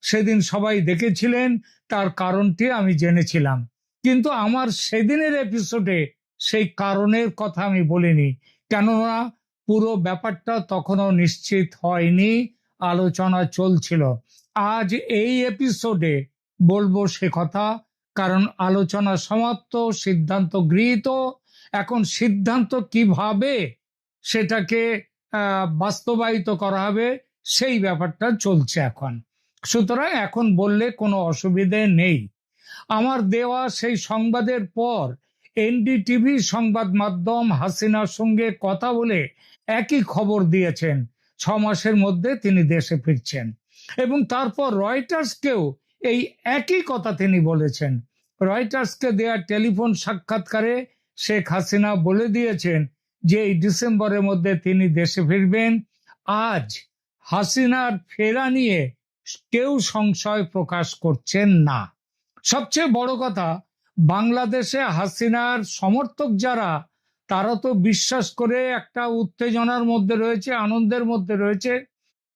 সেদিন সবাই দেখেছিলেন, তার কারণটি আমি জেনেছিলাম। কিন্তু আমার সেদিনের এপিসোডে সেই কারণের কথা আমি বলিনি, কেননা পুরো ব্যাপারটা তখনও নিশ্চিত হয়নি, আলোচনা চলছিল। আজ এই এপিসোডে বলবো সে কথা, কারণ আলোচনা সমাপ্ত, সিদ্ধান্ত গৃহীত। এখন সিদ্ধান্ত কিভাবে সেটাকে বাস্তবায়িত করা হবে সেই ব্যাপারটা চলছে এখন। সুতরাং এখন বললে কোনো অসুবিধে নেই। আমার দেওয়া সেই সংবাদের পর এনডিটিভি সংবাদ মাধ্যম হাসিনার সঙ্গে কথা বলে একই খবর দিয়েছেন, 6 মাসের মধ্যে তিনি দেশে ফিরছেন। এবং তারপর রয়টার্সকেও এই একই কথা তিনি বলেছেন। রয়টার্সকে দেওয়া টেলিফোন সাক্ষাৎকারে শেখ হাসিনা বলে দিয়েছেন যে এই ডিসেম্বরের মধ্যে তিনি দেশে ফিরবেন। আজ হাসিনার ফেরা নিয়ে কেউ সংশয় প্রকাশ করছেন না। সবচেয়ে বড় কথা, বাংলাদেশে হাসিনার সমর্থক যারা, তারা তো বিশ্বাস করে একটা উত্তেজনার মধ্যে রয়েছে, আনন্দের মধ্যে রয়েছে।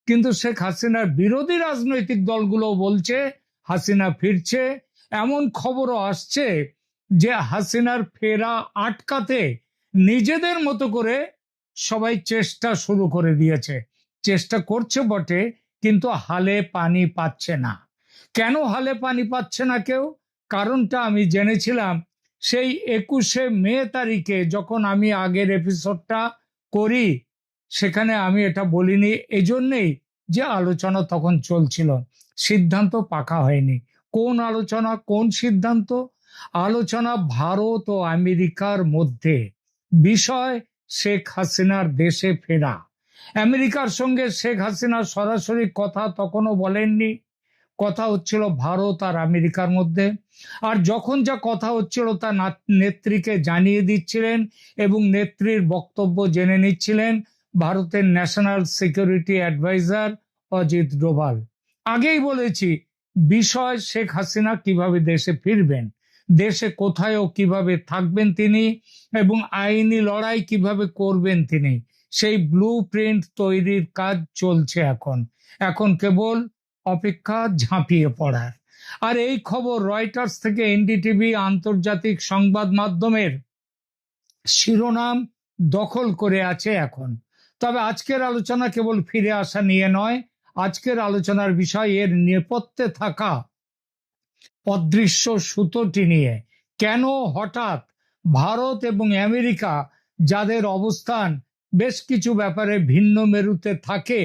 কিন্তু শেখ হাসিনার বিরোধী রাজনৈতিক দলগুলো বলছে হাসিনা ফিরছে। এমন খবরও আসছে যে হাসিনার ফেরা আটকাতে নিজেদের মতো করে সবাই চেষ্টা শুরু করে দিয়েছে। চেষ্টা করছে বটে, কিন্তু হালে পানি পাচ্ছে না। কেন হালে পানি পাচ্ছে না কেউ? কারণটা আমি জেনেছিলাম সেই 21শে মে তারিখে, যখন আমি আগের এপিসোডটা করি, সেখানে আমি এটা বলিনি এজন্যেই যে আলোচনা তখন চলছিল, সিদ্ধান্ত পাকা হয়নি। কোন আলোচনা, কোন সিদ্ধান্ত? আলোচনা ভারত ও আমেরিকার মধ্যে। বিষয় শেখ হাসিনার দেশে ফেরা। আমেরিকার সঙ্গে শেখ হাসিনা সরাসরি কথা তখনও বলেননি, কথা হচ্ছিল ভারত আর আমেরিকার মধ্যে। আর যখন যা কথা হচ্ছিল তা নেত্রীকে জানিয়ে দিচ্ছিলেন এবং নেত্রীর বক্তব্য জেনে নিচ্ছিলেন ভারতের national security adviser Ajit Doval. আগেই বলেছি, বিষয় শেখ হাসিনা কিভাবে দেশে ফিরবেন, দেশে কোথায় ও কিভাবে থাকবেন তিনি, এবং আইনি লড়াই কিভাবে করবেন তিনি, সেই ব্লু প্রিন্ট তৈরির কাজ চলছে এখন। এখন কেবল অপেক্ষা ঝাঁপিয়ে পড়ার। আর এই খবর রয়টার্স থেকে এনডিটিভি আন্তর্জাতিক সংবাদ মাধ্যমের শিরোনাম দখল করে আছে এখন। তবে আজকের আলোচনা কেবল ফিরে আসা নিয়ে নয়, আজকের আলোচনার বিষয় এর নেপথ্যে থাকা অদৃশ্য সুতোটি নিয়ে। কেন হঠাৎ ভারত এবং আমেরিকা, যাদের অবস্থান বেশ কিছু ব্যাপারে ভিন্ন মেরুতে থাকে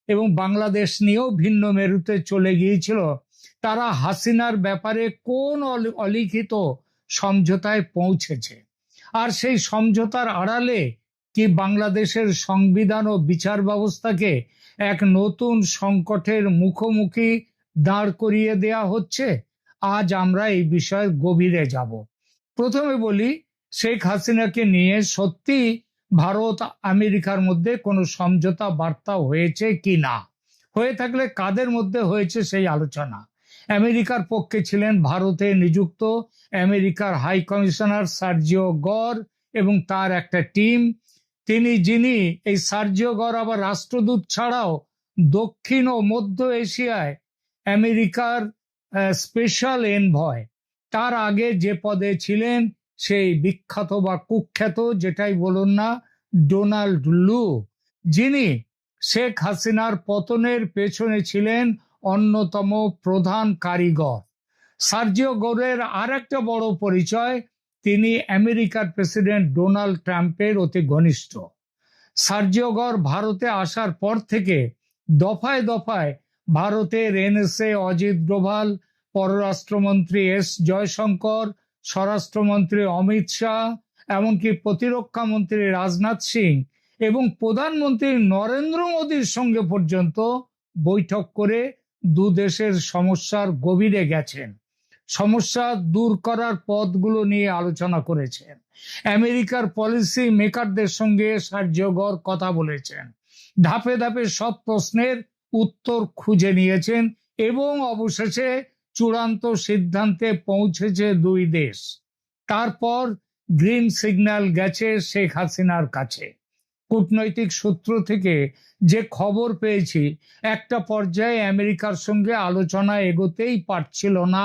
এবং বাংলাদেশ নিয়েও ভিন্ন মেরুতে চলে গিয়েছিল, তারা হাসিনার ব্যাপারে কোন অলিখিত সমঝোতায় পৌঁছেছে? আর সেই সমঝোতার আড়ালে কি বাংলাদেশের সংবিধান ও বিচার ব্যবস্থাকে এক নতুন সংকটের মুখোমুখি দাঁড় করিয়ে দেয়া হচ্ছে? আজ আমরা এই বিষয়ের গভীরে যাব। প্রথমে বলি, শেখ হাসিনাকে নিয়ে সত্যি ভারত আমেরিকার মধ্যে কোনো সমঝোতা বার্তা হয়েছে কি না, হয়ে থাকলে কাদের মধ্যে হয়েছে সেই আলোচনা। আমেরিকার পক্ষে ছিলেন ভারতে নিযুক্ত আমেরিকার হাই কমিশনার সার্জিও গর এবং তার একটা টিম। যিনি এই সার্জিও গর আবার রাষ্ট্রদূত ছাড়াও দক্ষিণ ও মধ্য এশিয়ায় আমেরিকার স্পেশাল এনভয়। তার আগে যে পদে ছিলেন সেই বিখ্যাত বা কুখ্যাত, যেটাই বলুন না, ডোনাল্ড লু, যিনি শেখ হাসিনার পতনের পেছনে ছিলেন অন্যতম প্রধান কারিগর। সার্জিও গোরের আর একটা বড় পরিচয়, তিনি আমেরিকার প্রেসিডেন্ট ডোনাল্ড ট্রাম্পের অতি ঘনিষ্ঠ। সার্জিও গোর ভারতে আসার পর থেকে দফায় দফায় ভারতের এনএসএ অজিত ডোভাল, পররাষ্ট্রমন্ত্রী এস জয়শঙ্কর, স্বরাষ্ট্রমন্ত্রী অমিত শাহ, এমনকি প্রতিরক্ষা মন্ত্রী রাজনাথ সিং এবং প্রধানমন্ত্রী নরেন্দ্র মোদীর সঙ্গে পর্যন্ত বৈঠক করে দু দেশের সমস্যার গভীরে গেছেন, সমস্যা দূর করার পথগুলো নিয়ে আলোচনা করেছেন। আমেরিকার পলিসি মেকারদের সঙ্গে সার্জিও গর কথা বলেছেন, ধাপে ধাপে সব প্রশ্নের উত্তর খুঁজে নিয়েছেন এবং অবশেষে চূড়ান্ত সিদ্ধান্তে পৌঁছেছে দুই দেশ। তারপর গ্রিন সিগন্যাল গেছে শেখ হাসিনার কাছে। কূটনৈতিক সূত্র থেকে যে খবর পেয়েছি, একটা পর্যায়ে আমেরিকার সঙ্গে আলোচনা এগোতেই পারছিল না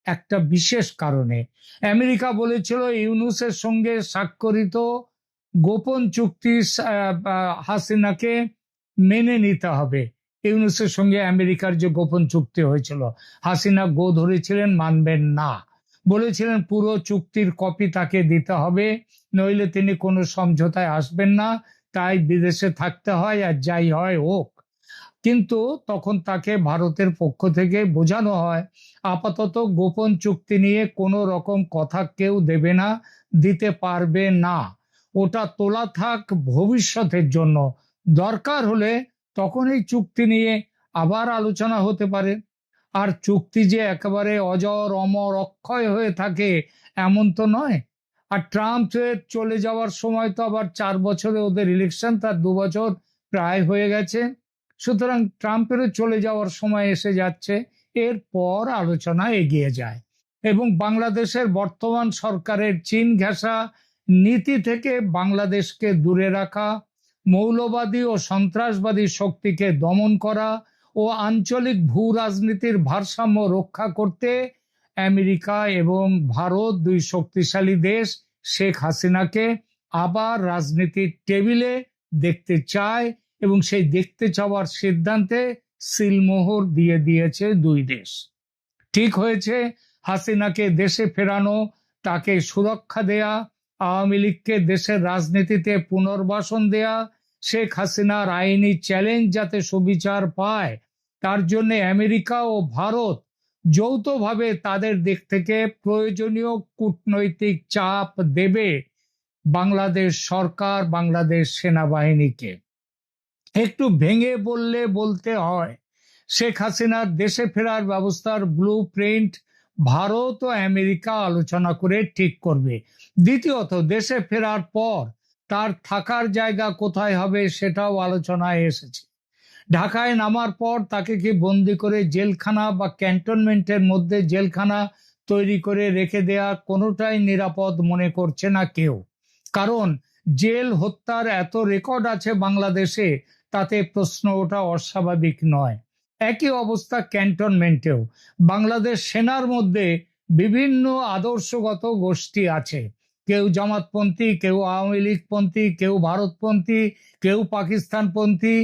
একটা বিশেষ কারণে। আমেরিকা বলেছিল ইউনূসের সঙ্গে স্বাক্ষরিত গোপন চুক্তি হাসিনাকে মেনে নিতে হবে। ইউনূসের সঙ্গে আমেরিকার যে গোপন চুক্তি হয়েছিল, হাসিনা গো ধরেছিলেন, মানবেন না, বলেছিলেন পুরো চুক্তির কপি তাকে দিতে হবে, নইলে তিনি কোনো সমঝোতায় আসবেন না, তাই বিদেশে থাকতে হয়, আর যাই হয় হোক। কিন্তু তখন তাকে ভারতের পক্ষ থেকে বোঝানো হয় আপাতত গোপন চুক্তি নিয়ে কোনো রকম কথা কেউ দেবে না, দিতে পারবে না, ওটা তোলা থাক ভবিষ্যতের জন্য, দরকার হলে তখন এই চুক্তি নিয়ে আবার আলোচনা হতে পারে। আর চুক্তি যে একেবারে অজর অমর অক্ষয় হয়ে থাকে এমন তো নয়। আর ট্রাম্পের চলে যাওয়ার সময় তো আবার 4 বছরে ওদের ইলেকশন, তার 2 বছর প্রায় হয়ে গেছে, সুতরাং ট্রাম্পেরও চলে যাওয়ার সময় এসে যাচ্ছে, এরপর আলোচনা এগিয়ে যায়। এবং বাংলাদেশের বর্তমান সরকারের চীন ঘেঁষা নীতি থেকে বাংলাদেশকে দূরে রাখা, মৌলবাদী ও সন্ত্রাসবাদী শক্তিকে দমন করা ও আঞ্চলিক ভূ রাজনীতির ভারসাম্য রক্ষা করতে আমেরিকা এবং ভারত, দুই শক্তিশালী দেশ, শেখ হাসিনাকে আবার রাজনীতির টেবিলে দেখতে চায় এবং সেই দেখতে চাওয়ার সিদ্ধান্তে সিলমোহর দিয়ে দিয়েছে দুই দেশ। ঠিক হয়েছে হাসিনাকে দেশে ফেরানো, তাকে সুরক্ষা দেয়া, আওয়ামী লীগকে দেশের রাজনীতিতে পুনর্বাসন দেয়া, শেখ হাসিনার আইনি চ্যালেঞ্জ যাতে সুবিচার পায়, তার জন্য আমেরিকা ও ভারত যৌথভাবে তাদের দিক থেকে প্রয়োজনীয় কূটনৈতিক চাপ দেবে বাংলাদেশ সরকার, বাংলাদেশ সেনাবাহিনীকে। একটু ভেঙে বলতে হয়, শেখ হাসিনার দেশে ফেরার ব্যবস্থার ব্লু প্রিন্ট ভারত ও আমেরিকা আলোচনা করে ঠিক করবে। দ্বিতীয়ত, দেশে ফেরার পর তার থাকার জায়গা কোথায় হবে সেটাও আলোচনায় এসেছে। ঢাকায় নামার পর তাকে কি বন্দি করে জেলখানা বা ক্যান্টনমেন্টের মধ্যে জেলখানা তৈরি করে রেখে দেয়া, কোনোটাই নিরাপদ মনে করছে না কেউ। কারণ জেল হত্যার এত রেকর্ড আছে বাংলাদেশে, তাতে প্রশ্ন ওঠা অস্বাভাবিক নয়। একই অবস্থা ক্যান্টনমেন্টেও। বাংলাদেশ সেনার মধ্যে বিভিন্ন আদর্শগত গোষ্ঠী আছে, কেউ জামাতপন্থী, কেউ আওয়ামী লীগপন্থী, কেউ ভারতপন্থী, কেউ পাকিস্তানপন্থী।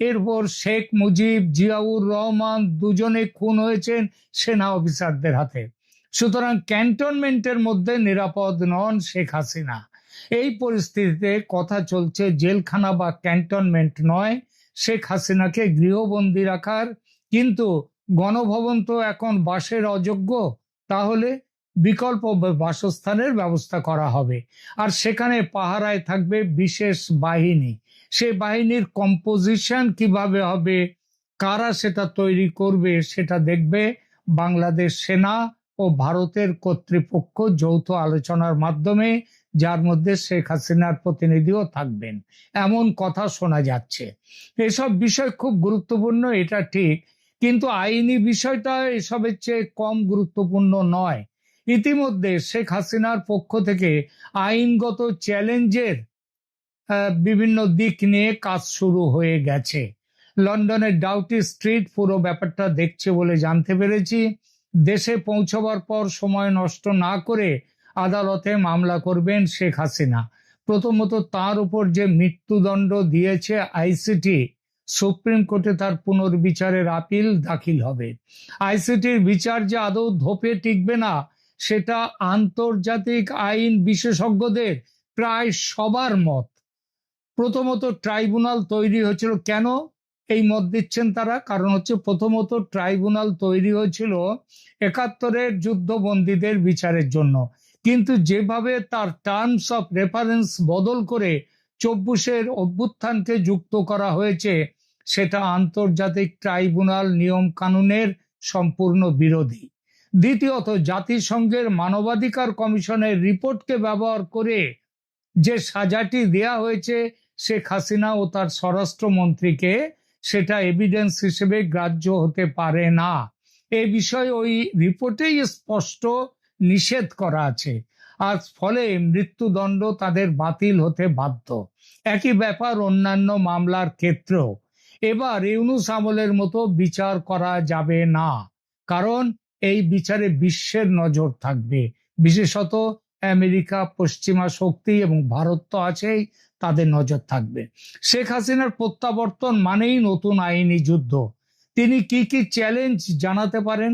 এরপর শেখ মুজিব, জিয়াউর রহমান দুজনে খুন হয়েছেন সেনা অফিসারদের হাতে। সুতরাং ক্যান্টনমেন্টের মধ্যে নিরাপদ নন শেখ হাসিনা। এই পরিস্থিতিতে কথা চলছে জেলখানা বা ক্যান্টনমেন্ট নয়, শেখ হাসিনাকে গৃহবন্দী রাখার। কিন্তু গণভবন তো এখন বাসের অযোগ্য, তাহলে বিকল্প বাসস্থানের ব্যবস্থা করা হবে, আর সেখানে পাহারায় থাকবে বিশেষ বাহিনী। সেই বাহিনীর কম্পোজিশন কিভাবে হবে, কারা সেটা তৈরি করবে, সেটা দেখবে বাংলাদেশ সেনা ও ভারতের কর্তৃপক্ষ যৌথ আলোচনার মাধ্যমে, যার মধ্যে শেখ হাসিনার প্রতিনিধিও থাকবেন, এমন কথা শোনা যাচ্ছে। এসব বিষয় খুব গুরুত্বপূর্ণ, এটা ঠিক, কিন্তু আইনি বিষয়টা এসবের চেয়ে কম গুরুত্বপূর্ণ নয়। ইতিমধ্যে শেখ হাসিনার পক্ষ থেকে আইনগত চ্যালেঞ্জের বিভিন্ন দিক নিয়ে কাজ শুরু হয়ে গেছে। লন্ডনের ডাউটি স্ট্রিট পুরো ব্যাপারটা দেখছে বলে জানতে পেরেছি। দেশে পৌঁছবার পর সময় নষ্ট না করে আদালতে মামলা করবেন শেখ হাসিনা। প্রথমত, তার উপর যে মৃত্যুদণ্ড দিয়েছে আইসিটি, সুপ্রিম কোর্টে তার পুনর্বিচারের আপিল দাখিল হবে। আইসিটির বিচার যে আদৌ ধোপে টিকবে না, সেটা আন্তর্জাতিক আইন বিশেষজ্ঞদের প্রায় সবার মত। প্রথমত, ট্রাইব্যুনাল তৈরি হয়েছিল কেন, এই মত দিচ্ছেন তারা, কারণ হচ্ছে প্রথমত ট্রাইব্যুনাল তৈরি হয়েছিল ৭১-এর যুদ্ধবন্দীদের বিচারের জন্য, কিন্তু যেভাবে তার টার্মস অফ রেফারেন্স বদল করে ২৪-এর অভ্যুত্থানকে যুক্ত করা হয়েছে, সেটা আন্তর্জাতিক ট্রাইব্যুনাল নিয়ম কানুনের সম্পূর্ণ বিরোধী। দ্বিতীয়ত, জাতিসংঘের মানবাধিকার কমিশনের রিপোর্টকে ব্যবহার করে যে সাজাটি দেয়া হয়েছে শেখ হাসিনা ও তার স্বরাষ্ট্রমন্ত্রীকে, সেটা এভিডেন্স হিসেবে গ্রাহ্য হতে পারে না। এ বিষয়ে ওই রিপোর্টেই স্পষ্ট নিষেধ করা আছে, আর ফলে মৃত্যুদণ্ড তাদের বাতিল হতে বাধ্য। একই ব্যাপার অন্যান্য মামলার ক্ষেত্রেও। এবার ইউনূস আমলের মতো বিচার করা যাবে না, কারণ এই বিচারে বিশ্বের নজর থাকবে, বিশেষত আমেরিকা, পশ্চিমা শক্তি এবং ভারত তো আছেই, তাদের নজর থাকবে। শেখ হাসিনার প্রত্যাবর্তন মানেই নতুন আইনি যুদ্ধ। তিনি কি কি চ্যালেঞ্জ জানাতে পারেন?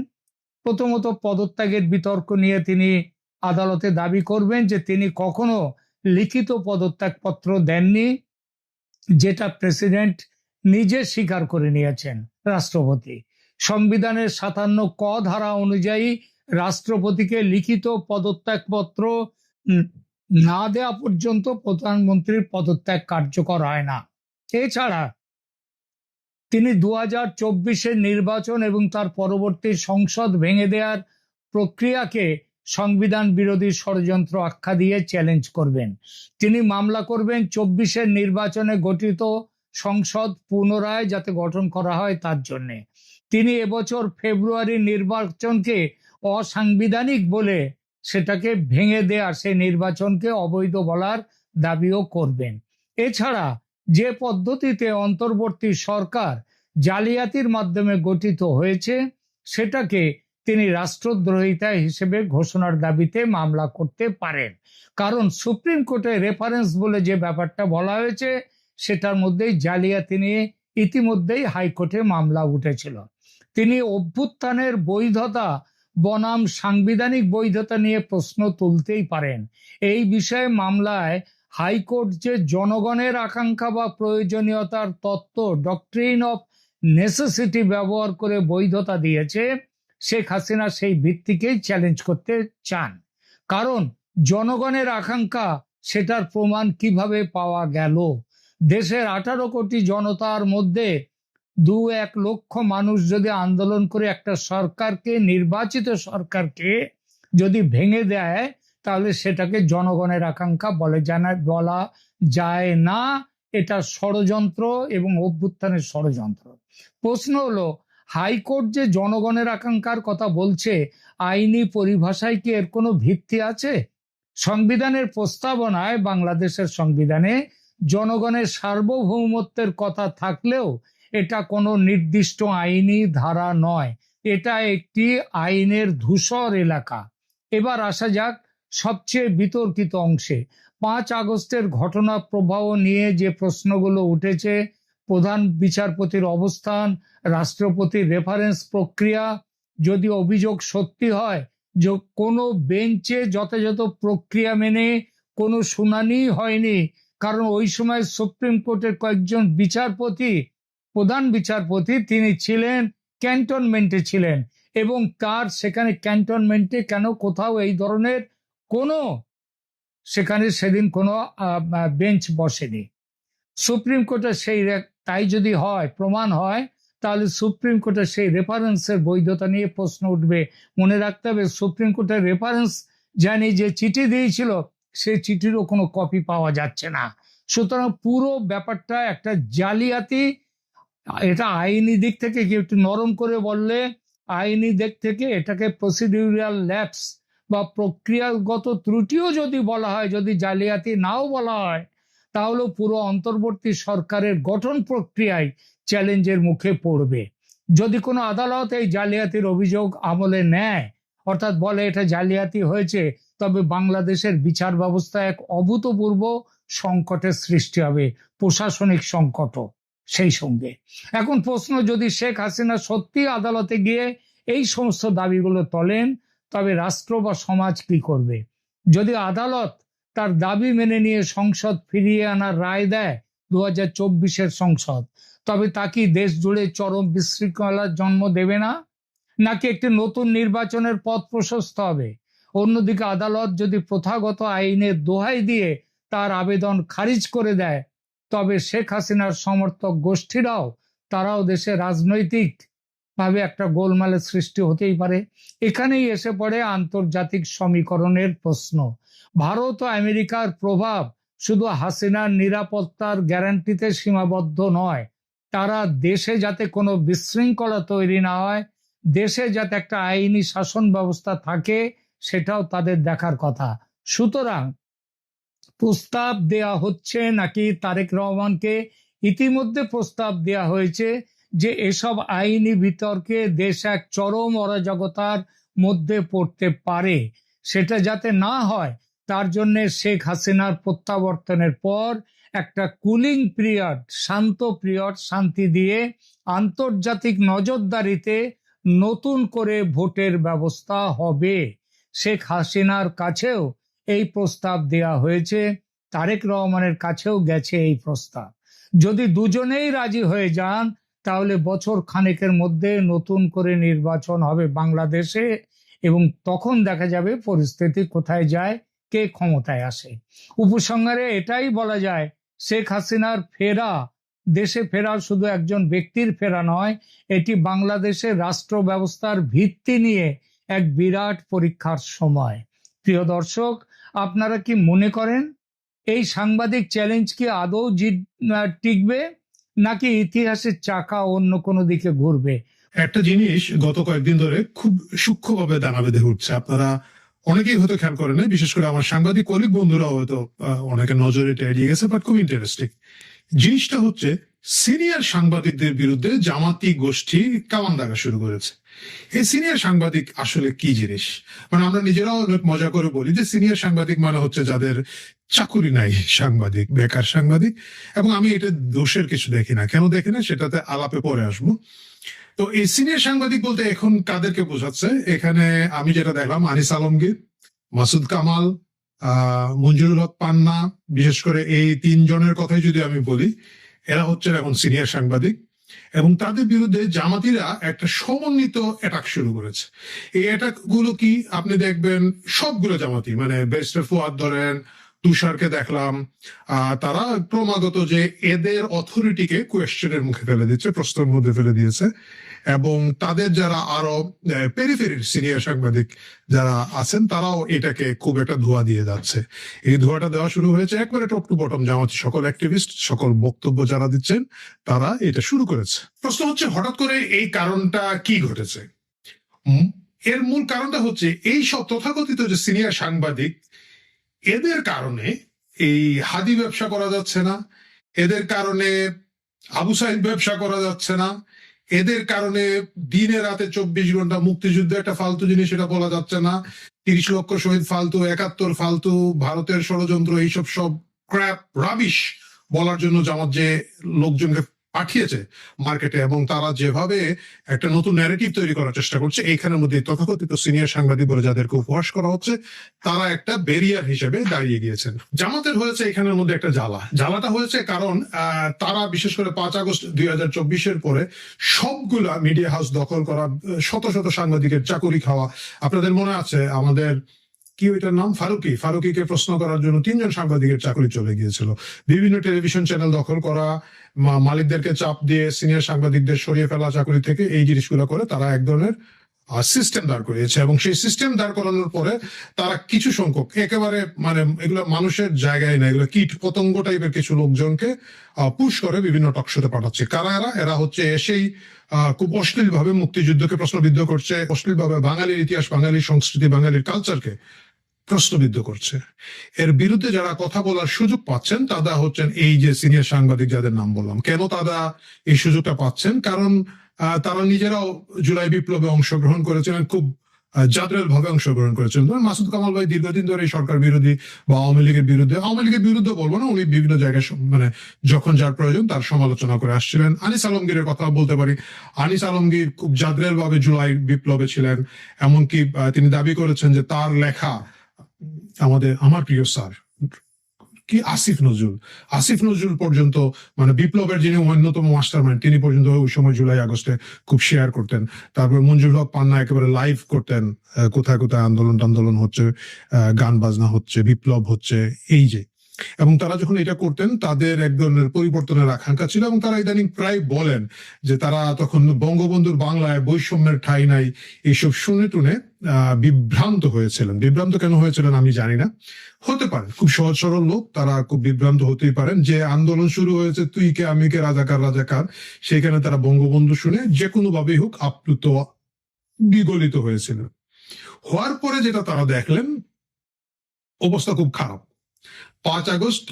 প্রথমত, পদত্যাগের বিতর্ক নিয়ে তিনি আদালতে দাবি করবেন যে তিনি কখনো লিখিত পদত্যাগপত্র দেননি, যেটা প্রেসিডেন্ট নিজে স্বীকার করে নিয়েছেন, রাষ্ট্রপতি। সংবিধানের ৫৭ ক ধারা অনুযায়ী রাষ্ট্রপতিকে লিখিত পদত্যাগপত্র না দেওয়া পর্যন্ত প্রধানমন্ত্রীর পদত্যাগ কার্যকর হয় না। এছাড়া তিনি ২০২৪-এর নির্বাচন এবং তার পরবর্তী সংসদ ভেঙে দেওয়ার প্রক্রিয়াকে সংবিধান বিরোধী ষড়যন্ত্র আখ্যা দিয়ে চ্যালেঞ্জ করবেন। তিনি মামলা করবেন ২৪-এর নির্বাচনে গঠিত সংসদ পুনরায় যাতে গঠন করা হয় তার জন্যে। তিনি এবছর ফেব্রুয়ারির নির্বাচনকে অসাংবিধানিক বলে সেটাকে ভেঙে দেয়া, সেই নির্বাচনকে অবৈধ বলার দাবিও করবেন। এছাড়া যে পদ্ধতিতে অন্তর্বর্তী সরকার জালিয়াতির মাধ্যমে গঠিত হয়েছে, সেটাকে তিনি রাষ্ট্রদ্রোহিতা হিসেবে ঘোষণার দাবিতে মামলা করতে পারেন, কারণ সুপ্রিম কোর্টে রেফারেন্স বলে যে ব্যাপারটা বলা হয়েছে, সেটার মধ্যেই জালিয়াতি নিয়ে ইতিমধ্যেই হাইকোর্টে মামলা উঠেছিল। তিনি অভ্যুত্থানের বৈধতা বনাম সাংবিধানিক বৈধতা নিয়ে প্রশ্ন তুলতেই পারেন। এই বিষয়ে মামলায় হাইকোর্ট যে জনগণের আকাঙ্ক্ষা বা প্রয়োজনীয়তার তত্ত্ব, ডক্ট্রিন অফ নেসেসিটি ব্যবহার করে বৈধতা দিয়েছে, শেখ হাসিনা সেই ভিত্তিকেই চ্যালেঞ্জ করতে চান। কারণ জনগণের আকাঙ্ক্ষা, সেটার প্রমাণ কিভাবে পাওয়া গেল? দেশের ১৮ কোটি জনতার মধ্যে ২-১ লক্ষ মানুষ যদি আন্দোলন করে একটা সরকারকে, নির্বাচিত সরকারকে যদি ভেঙে দেয়, তাহলে সেটাকে জনগণের আকাঙ্ক্ষা বলা যায় না। এটা ষড়যন্ত্র এবং অভ্যুত্থানের ষড়যন্ত্র। প্রশ্ন হলো, হাইকোর্ট যে জনগণের আকাঙ্ক্ষার কথা বলছে, আইনি পরিভাষায় কি এর কোনো ভিত্তি আছে? সংবিধানের প্রস্তাবনায়, বাংলাদেশের সংবিধানে জনগণের সার্বভৌমত্বের কথা থাকলেও এটা কোনো নির্দিষ্ট আইনি ধারা নয়, এটা একটি আইনের ধূসর এলাকা। এবার আসা যাক সবচেয়ে বিতর্কিত অংশে। ৫ আগস্টের ঘটনা প্রবাহ নিয়ে যে প্রশ্নগুলো উঠেছে, প্রধান বিচারপতির অবস্থান, রাষ্ট্রপতির রেফারেন্স প্রক্রিয়া, যদি অভিযোগ সত্যি হয় যে কোনো বেঞ্চে যথাযথ প্রক্রিয়া মেনে কোনো শুনানি হয়নি, কারণ ওই সময় সুপ্রিম কোর্টের কয়েকজন বিচারপতি, প্রধান বিচারপতি, তিনি ছিলেন ক্যান্টনমেন্টে ছিলেন, এবং তার সেখানে ক্যান্টনমেন্টে কেন কোথাও এই ধরনের কোনো, সেখানে সেদিন কোনো বেঞ্চ বসেনি। সুপ্রিম কোর্টের তাই যদি হয়, প্রমাণ হয়, তাহলে সুপ্রিম কোর্টের সেই রেফারেন্সের বৈধতা নিয়ে প্রশ্ন উঠবে। মনে রাখতে হবে সুপ্রিম কোর্টের রেফারেন্স জানি যে চিঠি দিয়েছিল সেই চিঠিরও কোনো কপি পাওয়া যাচ্ছে না। সুতরাং পুরো ব্যাপারটা একটা জালিয়াতি। এটা আইনি দিক থেকে কি একটু নরম করে বললে, আইনি দিক থেকে এটাকে প্রসিডিউরাল ল্যাপস বা প্রক্রিয়াগত ত্রুটিও যদি বলা হয়, যদি জালিয়াতি নাও বলা হয়, তাহলে পুরো অন্তর্বর্তী সরকারের গঠন প্রক্রিয়ায় চ্যালেঞ্জের মুখে পড়বে। যদি কোনো আদালত এই জালিয়াতির অভিযোগ আমলে নেয়, অর্থাৎ বলে এটা জালিয়াতি হয়েছে, তবে বাংলাদেশের বিচার ব্যবস্থা এক অভূতপূর্ব সংকটের সৃষ্টি হবে, প্রশাসনিক সংকটও সেই সঙ্গে। এখন প্রশ্ন, যদি শেখ হাসিনা সত্যি আদালতে গিয়ে এই সমস্ত দাবিগুলো তোলেন, তবে রাষ্ট্র বা সমাজ কি করবে? যদি আদালত তার দাবি মেনে নিয়ে সংসদ ফিরিয়ে আনার রায় দেয় 2024-এর সংসদ, তবে তা কি দেশ জুড়ে চরম বিশৃঙ্খলার জন্ম দেবে না? নাকি একটি নতুন নির্বাচনের পথ প্রশস্ত হবে? অন্যদিকে আদালত যদি প্রথাগত আইনের দোহাই দিয়ে তার আবেদন খারিজ করে দেয়, তবে শেখ হাসিনার সমর্থক গোষ্ঠীরাও তারাও দেশে রাজনৈতিক ভাবে একটা গোলমালের সৃষ্টি হতেই পারে। এখানেই এসে পড়ে আন্তর্জাতিক সমীকরণের প্রশ্ন। ভারত ও আমেরিকার প্রভাব শুধু হাসিনার নিরাপত্তার গ্যারান্টিতে সীমাবদ্ধ নয়, তারা দেশে যাতে কোনো বিশৃঙ্খলা তৈরি না হয়, দেশে যাতে একটা আইনি শাসন ব্যবস্থা থাকে, সেটাও তাদের দেখার কথা। সুতরাং প্রস্তাব দেয়া হচ্ছে, নাকি তারেক রহমানকে ইতিমধ্যে প্রস্তাব দেয়া হয়েছে যে এসব আইনি বিতর্কে দেশ এক চরম অরাজকতার মধ্যে পড়তে পারে, সেটা যাতে না হয় তার জন্য শেখ হাসিনার প্রত্যাবর্তনের পর একটা কুলিং পিরিয়ড, শান্ত পিরিয়ড, শান্তি দিয়ে আন্তর্জাতিক নজরদারিতে নতুন করে ভোটের ব্যবস্থা হবে। শেখ হাসিনার কাছেও এই প্রস্তাব দেয়া হয়েছে, তারেক রহমানের কাছেও গেছে এই প্রস্তাব। যদি দুজনেই রাজি হয়ে যান, তাহলে বছর খানেকের মধ্যে নতুন করে নির্বাচন হবে বাংলাদেশে, এবং তখন দেখা যাবে পরিস্থিতি কোথায় যায়, কে ক্ষমতায় আসে। উপসংহারে এটাই বলা যায়, শেখ হাসিনার ফেরা, দেশে ফেরা শুধু একজন ব্যক্তির ফেরা নয়, এটি বাংলাদেশের রাষ্ট্র ব্যবস্থার ভিত্তি নিয়ে এক বিরাট পরীক্ষার সময়। প্রিয় দর্শক, আপনারা কি মনে করেন এই সাংবাদিক চ্যালেঞ্জ কি আদৌ টিকবে, নাকি ইতিহাসের চাকা অন্য কোনো দিকে ঘুরবে? একটা জিনিস গত কয়েকদিন ধরে খুব সূক্ষ্মভাবে দানা বেঁধে উঠছে, আপনারা অনেকেই হয়তো খেয়াল করেন না, বিশেষ করে আমার সাংবাদিক কলিগ বন্ধুরা হয়তো অনেকে নজরে এটা এড়িয়ে গেছে, বাট খুব ইন্টারেস্টিং জিনিসটা হচ্ছে সিনিয়র সাংবাদিকদের বিরুদ্ধে জামাতি গোষ্ঠী কামান দাগা শুরু করেছে। এই সিনিয়র সাংবাদিক আসলে কি জিনিস? মানে আমরা নিজেরাও অনেক মজা করে বলি যে সিনিয়র সাংবাদিক মানে হচ্ছে যাদের চাকুরি নাই, সাংবাদিক, বেকার সাংবাদিক। এবং আমি এটা দোষের কিছু দেখি না, কেন দেখি না সেটাতে আলাপে পরে আসবো। তো এই সিনিয়র সাংবাদিক বলতে এখন কাদেরকে বোঝাচ্ছে? এখানে আমি যেটা দেখলাম, আনিস আলমগীর, মাসুদ কামাল, মঞ্জুরুল হক পান্না, বিশেষ করে এই তিনজনের কথাই যদি আমি বলি, এরা হচ্ছে এখন সিনিয়র সাংবাদিক, এবং তাদের বিরুদ্ধে জামাতিরা একটা সমন্বিত অ্যাটাক শুরু করেছে। এই অ্যাটাক গুলো কি আপনি দেখবেন সবগুলো জামাতি, মানে ব্যারিস্টার ফুয়াদ ধরেন, তুষারকে দেখলাম, তারা ক্রমাগত যে এদের অথরিটিকে কোয়েশ্চেনের মুখে ফেলে দিচ্ছে, প্রশ্নের মধ্যে ফেলে দিয়েছে। এবং তাদের যারা আরো পেরিফেরির সিনিয়র সাংবাদিক যারা আছেন, তারাও এটাকে খুব একটা ধোঁয়া দিয়ে যাচ্ছে। এই ধোঁয়াটা দেওয়া শুরু হয়েছে একবারে টপ টু বটম, জামাতি সকল অ্যাক্টিভিস্ট, সকল বক্তব্য যারা দিচ্ছেন, তারা এটা শুরু করেছে। প্রশ্ন হচ্ছে হঠাৎ করে এই কারণটা কি ঘটেছে? এর মূল কারণটা হচ্ছে এই সব তথাকথিত যে সিনিয়র সাংবাদিক, এদের কারণে এই হাদি ব্যবসা করা যাচ্ছে না, এদের কারণে আবু সাইদ ব্যবসা করা যাচ্ছে না, এদের কারণে দিনে রাতে 24 ঘন্টা মুক্তিযুদ্ধ একটা ফালতু জিনিস এটা বলা যাচ্ছে না, 30 লক্ষ শহীদ ফালতু, 71 ফালতু, ভারতের ষড়যন্ত্র, এইসব সব ক্র্যাপ রাবিশ বলার জন্য জামাত যে লোকজনকে পাঠিয়েছে মার্কেটে, এবং তারা যেভাবে একটা নতুন ন্যারেটিভ তৈরি করার চেষ্টা করছে, এইখানের মধ্যে তথাকথিত সিনিয়র সাংবাদিক বলে যাদেরকে উপহাস করা হচ্ছে, তারা একটা ব্যারিয়ার হিসেবে দাঁড়িয়ে গিয়েছেন। জামাতের হয়েছে এখানের মধ্যে একটা জ্বালাটা হয়েছে কারণ তারা বিশেষ করে 5 আগস্ট 2024-এর পরে সবগুলা মিডিয়া হাউস দখল করা, শত শত সাংবাদিকের চাকুরি খাওয়া। আপনাদের মনে আছে আমাদের কি ওইটার নাম, ফারুকিকে প্রশ্ন করার জন্য 3 জন সাংবাদিকের চাকরি চলে গিয়েছিল। বিভিন্ন টেলিভিশন চ্যানেল দখল করা, মালিকদেরকে চাপ দিয়ে সিনিয়র সাংবাদিকদের সরিয়ে ফেলা চাকরি থেকে, এই জিনিসগুলো করে তারা এক ধরনের সিস্টেম দাঁড় করিয়েছে। এবং সেই সিস্টেম দাঁড় করানোর পরে তারা কিছু সংখ্যক একেবারে মানে এগুলো মানুষের জায়গায় না, এগুলো কীট পতঙ্গ টাইপের কিছু লোকজনকে পুশ করে বিভিন্ন টকশোতে পাঠাচ্ছে। কারা এরা হচ্ছে এসেই খুব অশ্লীল ভাবে মুক্তিযুদ্ধকে প্রশ্নবিদ্ধ করছে, অশ্লীল ভাবে বাঙালির ইতিহাস, বাঙালির সংস্কৃতি, বাঙালির কালচারকে প্রশ্নবিদ্ধ করছে। এর বিরুদ্ধে যারা কথা বলার সুযোগ পাচ্ছেন তারা হচ্ছেন এই যে সিনিয়র সাংবাদিক যাদের নাম বললাম। কেন তারা এই সুযোগটা পাচ্ছেন? কারণ তারা নিজেরাও জুলাই বিপ্লবে অংশগ্রহণ করেছিলেন, খুব জাদরেল ভাবে অংশগ্রহণ করেছেন। মাসুদ কামাল ভাই দীর্ঘদিন ধরে সরকার বিরোধী বা আওয়ামী লীগের বিরুদ্ধে বলবো না, উনি বিভিন্ন জায়গায় মানে যখন যার প্রয়োজন তার সমালোচনা করে আসছিলেন। আনিস আলমগীরের কথা বলতে পারি, আনিস আলমগীর খুব জাদরেল ভাবে জুলাই বিপ্লবে ছিলেন। এমনকি তিনি দাবি করেছেন যে তার লেখা আমার প্রিয় স্যার কি আসিফ নজরুল পর্যন্ত, মানে বিপ্লবের যিনি অন্যতম মাস্টারমাইন্ড, তিনি পর্যন্ত ওই সময় জুলাই আগস্টে খুব শেয়ার করতেন। তারপর মঞ্জুর হক পান্না একেবারে লাইভ করতেন, কোথায় কোথায় আন্দোলন হচ্ছে, গান বাজনা হচ্ছে, বিপ্লব হচ্ছে, এই যে। এবং তারা যখন এটা করতেন তাদের এক ধরনের পরিবর্তনের আকাঙ্ক্ষা ছিল, এবং তারা ইদানিং প্রায় বলেন যে তারা তখন বঙ্গবন্ধুর বাংলায় বৈষম্যের ঠাঁই নাই এইসব শুনে টুনে বিভ্রান্ত হয়েছিলেন। বিভ্রান্ত কেন হয়েছিলেন আমি জানি না, হতে পারে খুব সহজ সরল লোক, তারা খুব বিভ্রান্ত হতেই পারেন। যে আন্দোলন শুরু হয়েছে তুই কে আমি কে রাজাকার, সেখানে তারা বঙ্গবন্ধু শুনে যে কোনো ভাবেই হোক আপ্লুত বিগলিত হয়েছিলেন। হওয়ার পরে যেটা তারা দেখলেন, অবস্থা খুব খারাপ। 5 আগস্ট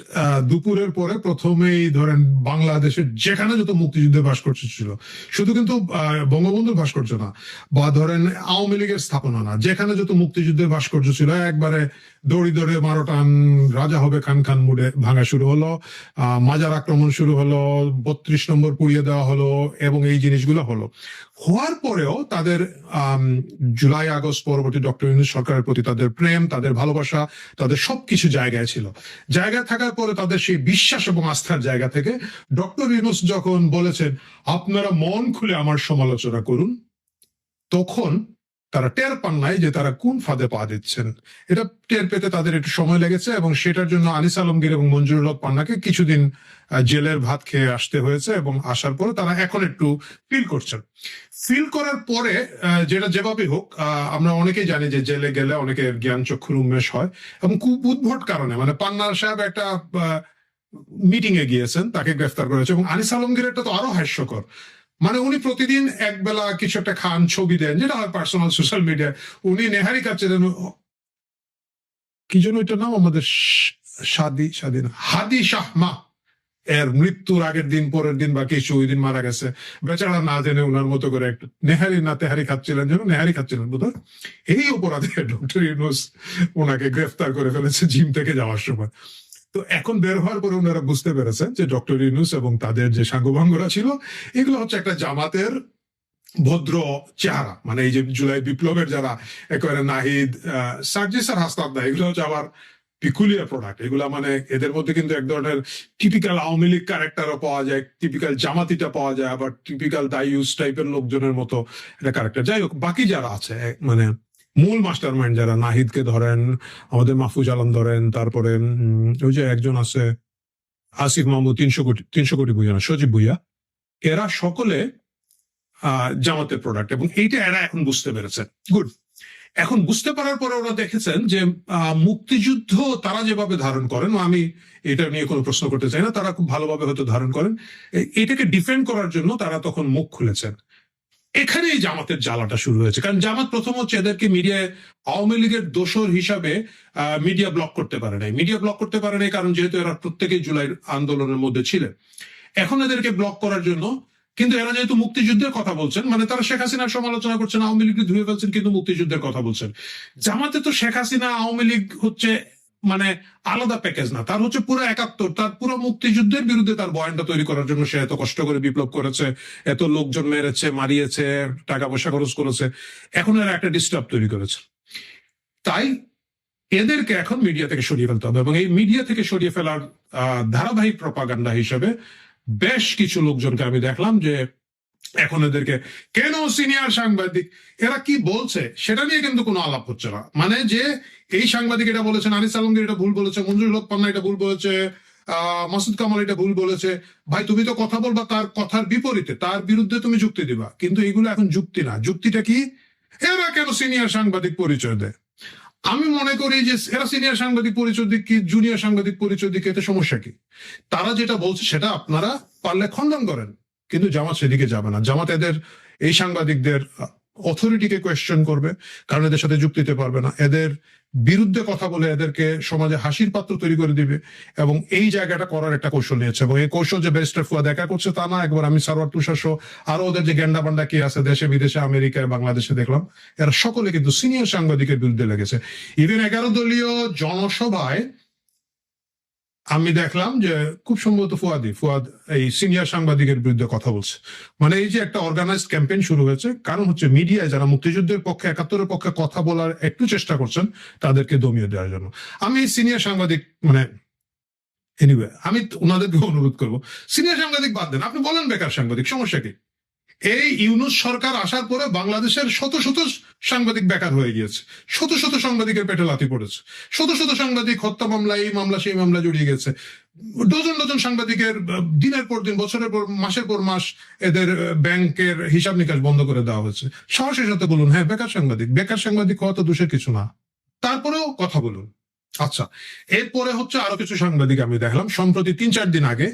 দুপুরের পরে প্রথমেই ধরেন বাংলাদেশের যেখানে যত মুক্তিযুদ্ধের ভাস্কর্য ছিল, শুধু কিন্তু বঙ্গবন্ধুর ভাস্কর্য না বা ধরেন আওয়ামী লীগের স্থাপনা না, যেখানে যত মুক্তিযুদ্ধের ভাস্কর্য ছিল একবারে দড়ি মারোটান রাজা হবে খান মুডে ভাঙা শুরু হলো, মাজার আক্রমণ শুরু হলো, 32 নম্বর পুড়িয়ে দেওয়া হলো, এবং এই জিনিসগুলো হলো। হওয়ার পরেও তাদের জুলাই আগস্ট পরবর্তী ডক্টর ইউনূস সরকারের প্রতি তাদের প্রেম, তাদের ভালোবাসা, তাদের সবকিছু জায়গায় ছিল। জায়গায় থাকার পরে তাদের সেই বিশ্বাস এবং আস্থার জায়গা থেকে ডক্টর ইউনূস যখন বলেছেন আপনারা মন খুলে আমার সমালোচনা করুন, তখন তারা টের পান নাই যে তারা কোন ফাঁদে পা দিচ্ছেন। এটা টের পেতে তাদের একটু সময় লেগেছে, এবং সেটার জন্য আনিস আলমগীর এবং মঞ্জুরুল হক পান্নাকে কিছুদিন জেলের ভাত খেয়ে আসতে হয়েছে, এবং আসার পরে তারা এখন একটু ফিল করছেন। ফিল করার পরে যেটা যেভাবে হোক, আমরা অনেকেই জানি যে জেলে গেলে অনেকের জ্ঞান চক্ষুর উন্মেষ হয়, এবং খুব উদ্ভট কারণে, মানে পান্না সাহেব একটা মিটিং এ গিয়েছেন, তাকে গ্রেফতার করেছে। এবং আনিস আলমগীরেরটা তো আরো হাস্যকর, মানে উনি প্রতিদিন একবেলা কিছু একটা খান, ছবি দেন, যেটা হয় পার্সোনাল সোশ্যাল মিডিয়ায়। উনি নেহারি খাচ্ছিলেন, কি যেন ওইটার নাম, আমাদের হাদি শাহমা এর মৃত্যুর আগের দিন, পরের দিন বা কিছু ওই দিন মারা গেছে, বেচারা না জেনে ওনার মতো করে একটু তেহারি খাচ্ছিলেন, যেন নেহারি খাচ্ছিলেন বোধহয়। এই অপরাধে ডক্টর ইউনূস ওনাকে গ্রেফতার করে ফেলেছে জিম থেকে যাওয়ার সময়। তো এখন বের হওয়ার পরে ওনারা বুঝতে পেরেছেন যে ডক্টর ইউনূস এবং তাদের যে সাঙ্গপাঙ্গরা ছিল, এগুলো হচ্ছে একটা জামাতের ভদ্র চেহারা। মানে এই যে জুলাই বিপ্লবের যারা একেবারে নাহিদ, সার্জিস আর হাসনাত, এগুলো হচ্ছে আবার পিকুলিয়ার প্রোডাক্ট। এগুলা মানে এদের মধ্যে কিন্তু এক ধরনের টিপিক্যাল আওয়ামী লীগ ক্যারেক্টারও পাওয়া যায়, টিপিক্যাল জামাতিটা পাওয়া যায়, আবার টিপিক্যাল দাইউস টাইপের লোকজনের মতো একটা ক্যারেক্টার। যাই হোক, বাকি যারা আছে মানে মূল মাস্টার মাইন্ড যারা, নাহিদকে ধরেন, আমাদের মাহফুজ আলম ধরেন, তারপরে ওই যে একজন আছে আসিফ মাহমুদ, 300 কোটি ভুইয়া না, সজীব ভুইয়া, এরা সকলে জামাতের প্রোডাক্ট, এবং এইটা এরা এখন বুঝতে পেরেছে। গুড। এখন বুঝতে পারার পরে ওরা দেখেছেন যে মুক্তিযুদ্ধ তারা যেভাবে ধারণ করেন, আমি এটা নিয়ে কোনো প্রশ্ন করতে চাই না, তারা খুব ভালোভাবে হয়তো ধারণ করেন, এটাকে ডিফেন্ড করার জন্য তারা তখন মুখ খুলেছেন। এখানেই জামাতের জ্বালাটা শুরু হয়েছে। কারণ জামাত প্রথম হচ্ছে এদেরকে মিডিয়ায় আওয়ামী লীগের দোসর হিসাবে মিডিয়া ব্লক করতে পারে নাই, কারণ যেহেতু এরা প্রত্যেকেই জুলাই আন্দোলনের মধ্যে ছিলেন। এখন এদেরকে ব্লক করার জন্য, কিন্তু এরা যেহেতু মুক্তিযুদ্ধের কথা বলছেন, মানে তারা শেখ হাসিনার সমালোচনা করছেন, আওয়ামী লীগকে ধুয়ে ফেলছেন, কিন্তু মুক্তিযুদ্ধের কথা বলছেন। জামাতে তো শেখ হাসিনা আওয়ামী লীগ হচ্ছে মানে আলাদা প্যাকেজ না, তার হচ্ছে পুরো 71, তার পুরো মুক্তিযুদ্ধের বিরুদ্ধে তার বয়ানটা তৈরি করার জন্য সে এত কষ্ট করে বিপ্লব করেছে, এত লোকজন মেরেছে, মারিয়েছে, টাকা পয়সা খরচ করেছে, এখন এরা একটা ডিস্টার্ব তৈরি করেছে। তাই এদেরকে এখন মিডিয়া থেকে সরিয়ে ফেলতে হবে, এবং এই মিডিয়া থেকে সরিয়ে ফেলার ধারাবাহিক প্রপাগান্ডা হিসেবে বেশ কিছু লোকজনকে আমি দেখলাম যে এখন এদেরকে কেন সিনিয়র সাংবাদিক, এরা কি বলছে সেটা নিয়ে কিন্তু কোনো আলাপ হচ্ছে না। মানে যে এই সাংবাদিক এটা বলেছেন, আনিস আলমগীর এটা ভুল বলেছে, মঞ্জুর হক পান্না এটা ভুল বলেছে, মাসুদ কামাল এটা ভুল বলেছে। ভাই তুমি তো কথা বলবা তার কথার বিপরীতে, তার বিরুদ্ধে তুমি যুক্তি দিবা, কিন্তু এগুলো এখন যুক্তি না। যুক্তিটা কি? এরা কেন সিনিয়র সাংবাদিক পরিচয় দেয়? আমি মনে করি যে এরা সিনিয়র সাংবাদিক পরিচয় দিক কি জুনিয়র সাংবাদিক পরিচয় দিক, এতে সমস্যা কি? তারা যেটা বলছে সেটা আপনারা পারলে খণ্ডন করেন, কিন্তু জামাত সেদিকে যাবে না। জামাত এদের এই সাংবাদিকদের অথরিটিকে কোয়েশ্চেন করবে, কারণ এদের সাথে যুক্তি দিতে পারবে না, এদের বিরুদ্ধে কথা বলে এদেরকে সমাজে হাসির পাত্র তৈরি করে দিবে, এবং এই জায়গাটা করার একটা কৌশল নিয়েছে। এবং এই কৌশল যে ব্যারিস্টার ফুয়াদ একা করছে তা না, একবার আমি সারওয়ার তুষার সহ আরো ওদের যে গ্যান্ডা বান্ডা কি আছে দেশে বিদেশে আমেরিকায় বাংলাদেশে দেখলাম, এরা সকলে কিন্তু সিনিয়র সাংবাদিকের বিরুদ্ধে লেগেছে। ইভেন 11 দলীয় জনসভায় আমি দেখলাম যে খুব সম্ভবত ফুয়াদ এই সিনিয়র সাংবাদিকের বিরুদ্ধে কথা বলছে। মানে এই যে একটা অর্গানাইজড ক্যাম্পেইন শুরু হয়েছে, কারণ হচ্ছে মিডিয়ায় যারা মুক্তিযুদ্ধের পক্ষে 71-এর পক্ষে কথা বলার একটু চেষ্টা করছেন তাদেরকে দমিয়ে দেওয়ার জন্য। আমি এই সিনিয়র সাংবাদিক মানে এনিওয়ে আমি ওনাদেরকে অনুরোধ করবো, সিনিয়র সাংবাদিক বাদ দেন, আপনি বলেন বেকার সাংবাদিক, সমস্যা কি? এই ইউনূস সরকার আসার পরে বাংলাদেশের শত শত সাংবাদিক বেকার হয়ে গিয়েছে, শত শত সাংবাদিকের পেটে লাথি পড়েছে, শত শত সাংবাদিক হত্যা মামলা, এই মামলা সেই মামলা জড়িয়ে গেছে, ডজন ডজন সাংবাদিকের দিনের পর দিন, বছরের পর মাসের পর মাস এদের ব্যাংকের হিসাব নিকাশ বন্ধ করে দেওয়া হয়েছে। সাহসের সাথে বলুন, হ্যাঁ বেকার সাংবাদিক হওয়া তো দোষের কিছু না, তারপরেও কথা বলুন। আচ্ছা, এরপরে হচ্ছে আরো কিছু সাংবাদিক আমি দেখলাম সম্প্রতি 3-4 দিন আগে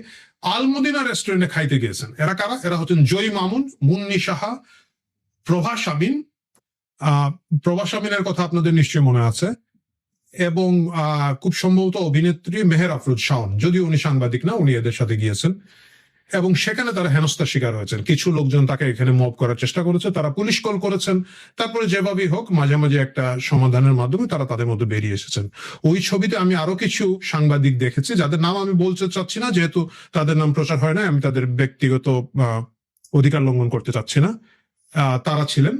আলমদিনা রেস্টুরেন্টে খাইতে গিয়েছেন। এরা কারা? এরা হচ্ছেন জয়ী মামুন, মুন্নি সাহা, প্রভা শামীন। প্রভা শামীনের কথা আপনাদের নিশ্চয়ই মনে আছে, এবং খুব সম্ভবত অভিনেত্রী মেহের আফরোজ শাওন, যদিও উনি সাংবাদিক না, উনি এদের সাথে গিয়েছেন, এবং সেখানে তারা হেনস্থার শিকার হয়েছেন। কিছু লোকজন তাকে এখানে মব করার চেষ্টা করেছে, তারা পুলিশ কল করেছেন, তারপরে যেভাবেই হোক মাঝে মাঝে একটা সমাধানের মাধ্যমে তারা তাদের মধ্যে বেরিয়ে এসেছেন। ওই ছবিতে আমি আরো কিছু সাংবাদিক দেখেছি, যাদের নাম আমি বলতে চাচ্ছি না, যেহেতু তাদের নাম প্রচার হয় না, আমি তাদের ব্যক্তিগত অধিকার লঙ্ঘন করতে চাচ্ছি না। তারা ছিলেন,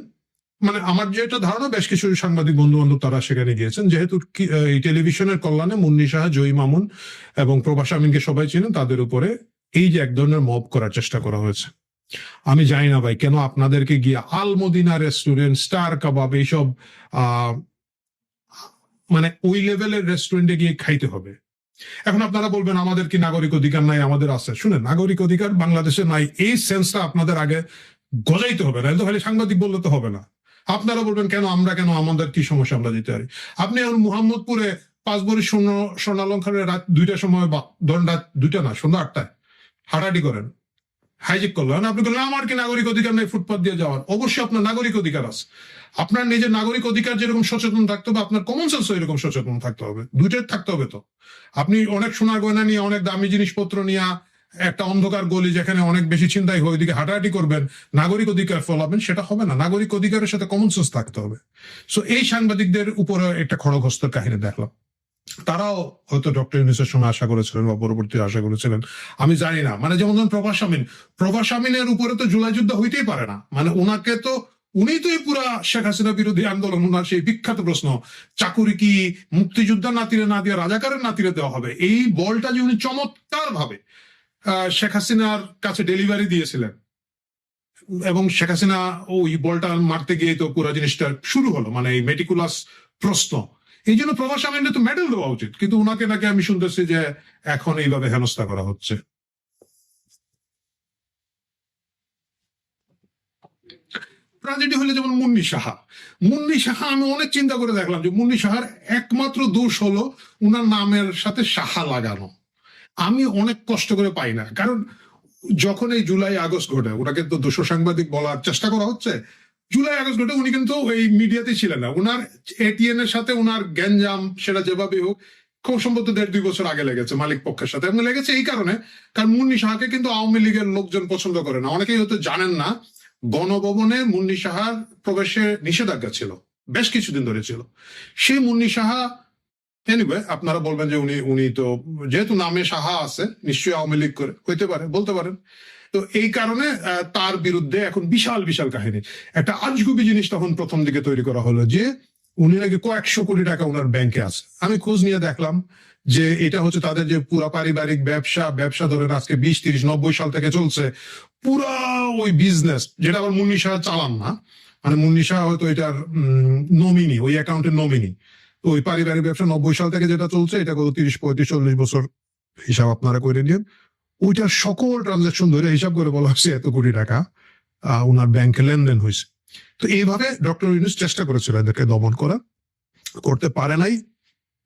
মানে আমার যেটা ধারণা বেশ কিছু সাংবাদিক বন্ধু বান্ধব তারা সেখানে গিয়েছেন, যেহেতু এই টেলিভিশনের কল্যাণে মুন্নি সাহা, জয়ী মামুন এবং প্রভা শামীনকে সবাই চিনেন, তাদের উপরে এই যে এক ধরনের মব করার চেষ্টা করা হয়েছে। আমি জানি না ভাই কেন আপনাদেরকে গিয়ে আলমদিনা রেস্টুরেন্ট, স্টার কাবাব এইসব মানে ওই লেভেলের রেস্টুরেন্টে গিয়ে খাইতে হবে। এখন আপনারা বলবেন আমাদের কি নাগরিক অধিকার নাই? আমাদের আছে। শুনে, নাগরিক অধিকার বাংলাদেশে নাই, এই সেন্সটা আপনাদের আগে গজাইতে হবে, না তো খালি সাংবাদিক বললে তো হবে না। আপনারা বলবেন কেন আমাদের কি সমস্যা, আমরা যেতে পারি। আপনি এখন মুহাম্মদপুরে 5 ভরি স্বর্ণালঙ্কারের রাত 2টার সময়, ধরেন রাত 2টা না, সন্ধ্যা 8টায় হাঁটাহাঁটি করেন, হাইজিক করলেন, আপনি বললেন আমার কি নাগরিক অধিকার নেই ফুটপাথ দিয়ে যাওয়ার? অবশ্যই আপনার নাগরিক অধিকার আছে। আপনার নিজের নাগরিক অধিকার যেরকম সচেতন থাকতে হবে, আপনার কমন সেন্স এরকম সচেতন থাকতে হবে, দুইটাই থাকতে হবে। তো আপনি অনেক সোনার গয়না নিয়ে, অনেক দামি জিনিসপত্র নিয়ে একটা অন্ধকার গলি যেখানে অনেক বেশি চিন্তাই হয়, ওইদিকে হাঁটাহাঁটি করবেন, নাগরিক অধিকার ফলাবেন, সেটা হবে না। নাগরিক অধিকারের সাথে কমন সেন্স থাকতে হবে। সো এই সাংবাদিকদের উপরে একটা খড়গহস্তের কাহিনী দেখলাম। তারাও হয়তো ডক্টর ইউনূসের সময় আশা করেছিলেন বা পরবর্তী আশা করেছিলেন, আমি জানি না। মানে যেমন ধরুন প্রভা শামীনের উপরে তো জুলাই যুদ্ধ হইতেই পারে না। মানে ওনাকে তো, উনি তো এই পুরা শেখ হাসিনা বিরোধী আন্দোলন, ওনার সেই বিখ্যাত প্রশ্ন, চাকুরি কি মুক্তিযোদ্ধার নাতিরে না দিয়ে রাজাকারের নাতিরে দেওয়া হবে, এই বলটা যে উনি চমৎকার ভাবে শেখ হাসিনার কাছে ডেলিভারি দিয়েছিলেন, এবং শেখ হাসিনা ওই বলটা মারতে গিয়ে তো পুরো জিনিসটা শুরু হলো, মানে এই মেটিকুলাস প্রশ্ন। এই জন্য প্রভা শামীনের তো মেডেল দেওয়া উচিত, কিন্তু ওনাকে নাকি আমি শুনতেছি যে এখন এইভাবে হেনস্থা করা হচ্ছে। ট্রাজেডি হলে যেমন মুন্নি সাহা, আমি অনেক চিন্তা করে দেখলাম যে মুন্নি সাহার একমাত্র দোষ হলো উনার নামের সাথে সাহা লাগানো। আমি অনেক কষ্ট করে পাই না, কারণ যখন এই জুলাই আগস্ট ঘটে, ওনাকে তো দোষ সাংবাদিক বলার চেষ্টা করা হচ্ছে। জুলাই আগস্ট ঘটে উনি কিন্তু এই মিডিয়াতে ছিলেন না, ওনার এটিএন এর সাথে ওনার গ্যাঞ্জাম, সেটা যেভাবে হোক খুব সম্ভবত 1.5-2 বছর আগে লেগেছে মালিক পক্ষের সাথে। এবং লেগেছে এই কারণে, কারণ মুন্নি সাহাকে কিন্তু আওয়ামী লীগের লোকজন পছন্দ করে না। অনেকেই হয়তো জানেন না, গণভবনে মুন্নি সাহার প্রবেশে নিষেধাজ্ঞা ছিল, বেশ কিছুদিন ধরে ছিল। সেই মুন্নি সাহা, এনিওয়ে আপনারা বলবেন যে উনি তো যেহেতু নামে সাহা আছে, নিশ্চয়ই আওয়ামী লীগ করে হইতে পারে, বলতে পারেন। তো এই কারণে তার বিরুদ্ধে এখন বিশাল বিশাল কাহিনী। একটা আজগুবি জিনিস তখন প্রথম দিকে তৈরি করা হলো যে উনি নাকি কয়েকশো কোটি টাকা ওনার ব্যাংকে আছে। আমি খোঁজ নিয়ে দেখলাম যে এটা হচ্ছে তাদের যে পুরা পারিবারিক ব্যবসা ধরেন আজকে 20, 30, 90 সাল থেকে চলছে, পুরা ওই বিজনেস, যেটা আবার মুন্নি সাহা চালান না, মানে মুন্নি সাহা হয়তো এটার নমিনি, ওই অ্যাকাউন্টের নমিনি। তো ওই পারিবারিক ব্যবসা 90 সাল থেকে যেটা চলছে, এটা গত 30, 35, 40 বছর হিসাব আপনারা করে নিন। ওইটার সকল ট্রানজাকশন ধরে হিসাব করে বলা হচ্ছে এত কোটি টাকা ওনার ব্যাংকে লেনদেন হয়েছে। তো এইভাবে ডক্টর ইউনূস চেষ্টা করেছিল এদেরকে দমন করা, করতে পারে নাই,